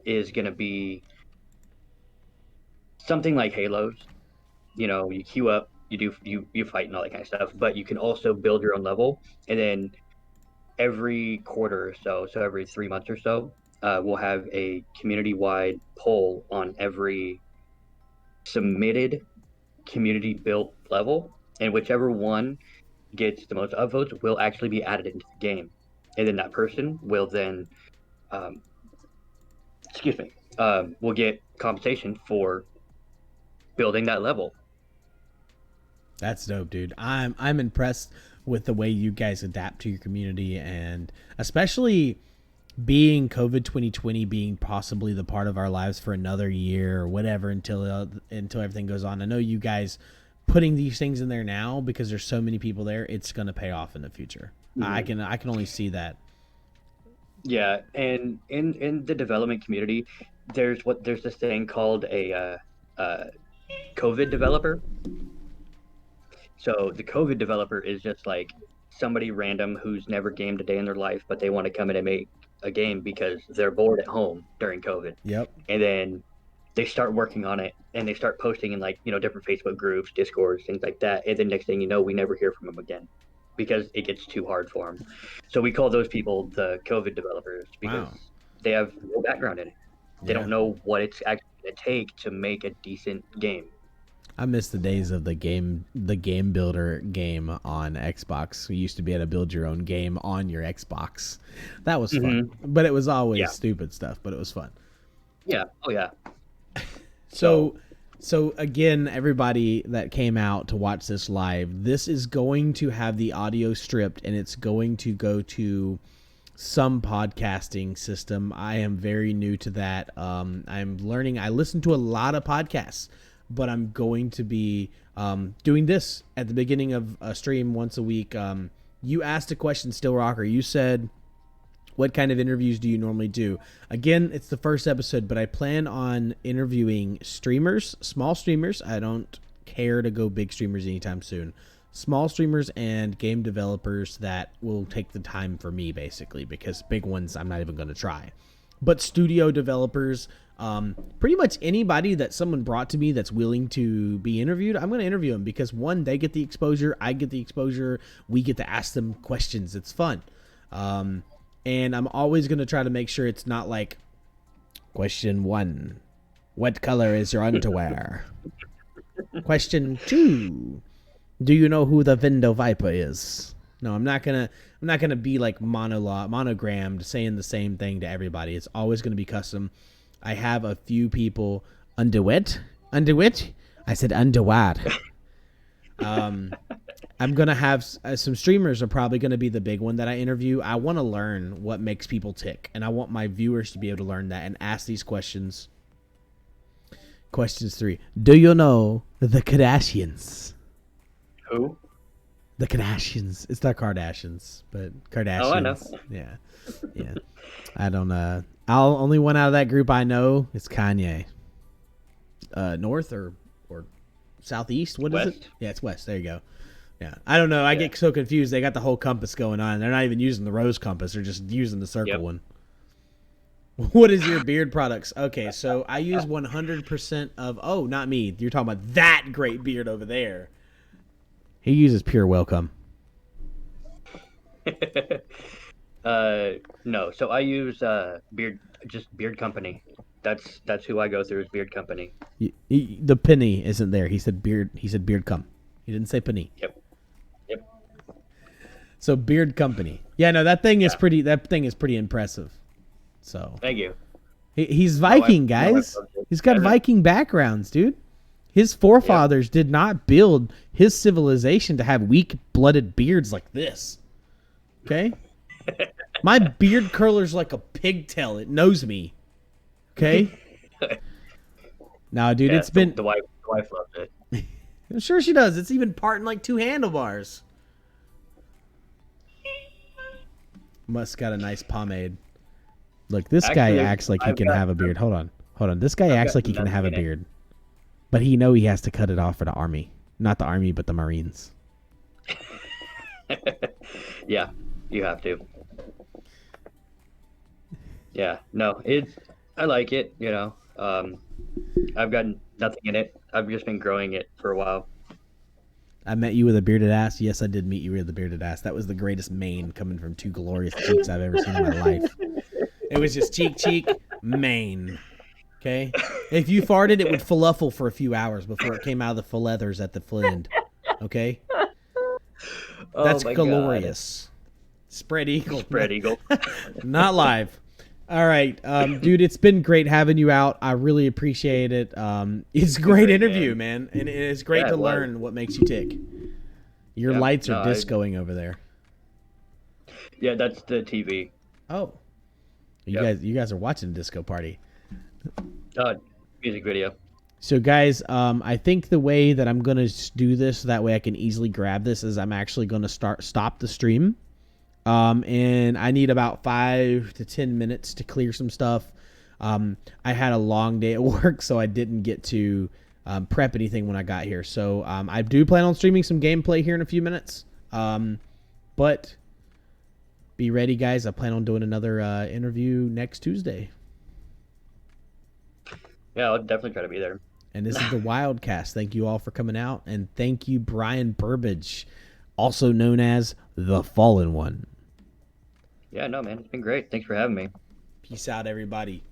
S2: is gonna be something like Halo's. You know, you queue up, you fight and all that kind of stuff, but you can also build your own level, and then every quarter or so, so every 3 months or so, we'll have a community-wide poll on every submitted community-built level, and whichever one gets the most upvotes will actually be added into the game, and then that person will then, um, excuse me, will get compensation for building that level.
S1: That's dope, dude. I'm impressed with the way you guys adapt to your community, and especially being COVID 2020 being possibly the part of our lives for another year or whatever until everything goes on. I know you guys putting these things in there now because there's so many people there. It's gonna pay off in the future.
S2: Mm-hmm.
S1: I can only see that.
S2: Yeah, and in the development community, there's this thing called a COVID developer. So the COVID developer is just like somebody random who's never gamed a day in their life, but they want to come in and make a game because they're bored at home during COVID.
S1: Yep.
S2: And then they start working on it and they start posting in, like, different Facebook groups, Discords, things like that. And then next thing you know, we never hear from them again because it gets too hard for them. So we call those people the COVID developers because
S1: Wow.
S2: they have no background in it. They
S1: Yeah.
S2: don't know what it's actually going to take to make a decent game.
S1: I miss the days of the game builder game on Xbox. We used to be able to build your own game on your Xbox. That was fun. But it was always
S2: Yeah.
S1: stupid stuff, but it was fun.
S2: Yeah. Oh, yeah.
S1: So again, everybody that came out to watch this live, this is going to have the audio stripped and it's going to go to some podcasting system. I am very new to that. I'm learning. I listen to a lot of podcasts, but I'm going to be doing this at the beginning of a stream once a week. You asked a question, Still Rocker. You said, what kind of interviews do you normally do? Again, it's the first episode, but I plan on interviewing streamers, small streamers. I don't care to go big streamers anytime soon. Small streamers and game developers that will take the time for me, basically, because big ones I'm not even going to try. But studio developers, pretty much anybody that someone brought to me that's willing to be interviewed, I'm going to interview them because, one, they get the exposure, I get the exposure, we get to ask them questions. It's fun. And I'm always going to try to make sure it's not like, question 1, what color is your underwear? Question 2. Do you know who the Vindo Viper is? No, I'm not gonna be like monogrammed saying the same thing to everybody. It's always gonna be custom. I have a few people underwit. I said underwad. I'm gonna have some streamers are probably gonna be the big one that I interview. I want to learn what makes people tick, and I want my viewers to be able to learn that and ask these questions. Questions 3. Do you know the Kardashians?
S2: Who?
S1: The Kardashians. It's not Kardashians, but Kardashians.
S2: Oh, I know.
S1: Yeah. I don't only one out of that group I know is Kanye. North or southeast? What is it? Yeah, it's west. There you go. Yeah. I don't know. I get so confused. They got the whole compass going on. They're not even using the rose compass. They're just using the circle one. What is your beard products? Okay, so I use 100% of... Oh, not me. You're talking about that great beard over there. He uses Pure Welcome.
S2: No. So I use Beard Company. That's who I go through is Beard Company.
S1: The penny isn't there. He said beard. He said Beard Come. He didn't say penny.
S2: Yep.
S1: So Beard Company. Yeah, no, that thing is pretty. That thing is pretty impressive. So
S2: thank you.
S1: He's Viking, guys. He's got Viking backgrounds, dude. His forefathers did not build his civilization to have weak-blooded beards like this. Okay? My beard curler's like a pigtail. It knows me. Okay? Now, dude, it's been...
S2: The wife loves it.
S1: I'm sure she does. It's even parting like 2 handlebars. Musk got a nice pomade. Look, this guy acts like he can have a beard. Hold on. This guy acts like he can have a beard. But he has to cut it off for the army. Not the army, but the Marines.
S2: Yeah, you have to. Yeah, no, I like it, I've got nothing in it. I've just been growing it for a while.
S1: I met you with a bearded ass. Yes, I did meet you with a bearded ass. That was the greatest mane coming from 2 glorious cheeks I've ever seen in my life. It was just cheek, mane. Okay? If you farted, it would fluffle for a few hours before it came out of the leathers at the end. Okay? That's glorious. God. Spread eagle. Not live. All right, dude, it's been great having you out. I really appreciate it. It's a great interview, man. And it's great to learn what makes you tick. Your lights are discoing over there.
S2: Yeah, that's the TV.
S1: Oh. You guys are watching Disco Party.
S2: Music video.
S1: So, guys, I think the way that I'm going to do this, so that way I can easily grab this, is I'm actually going to stop the stream. And I need about 5 to 10 minutes to clear some stuff. I had a long day at work, so I didn't get to prep anything when I got here. So I do plan on streaming some gameplay here in a few minutes. But be ready, guys. I plan on doing another interview next Tuesday.
S2: Yeah, I'll definitely try to be there.
S1: And this is the Wildcast. Thank you all for coming out. And thank you, Brian Burbage, also known as the Fallen One.
S2: Yeah, no, man. It's been great. Thanks for having me.
S1: Peace out, everybody.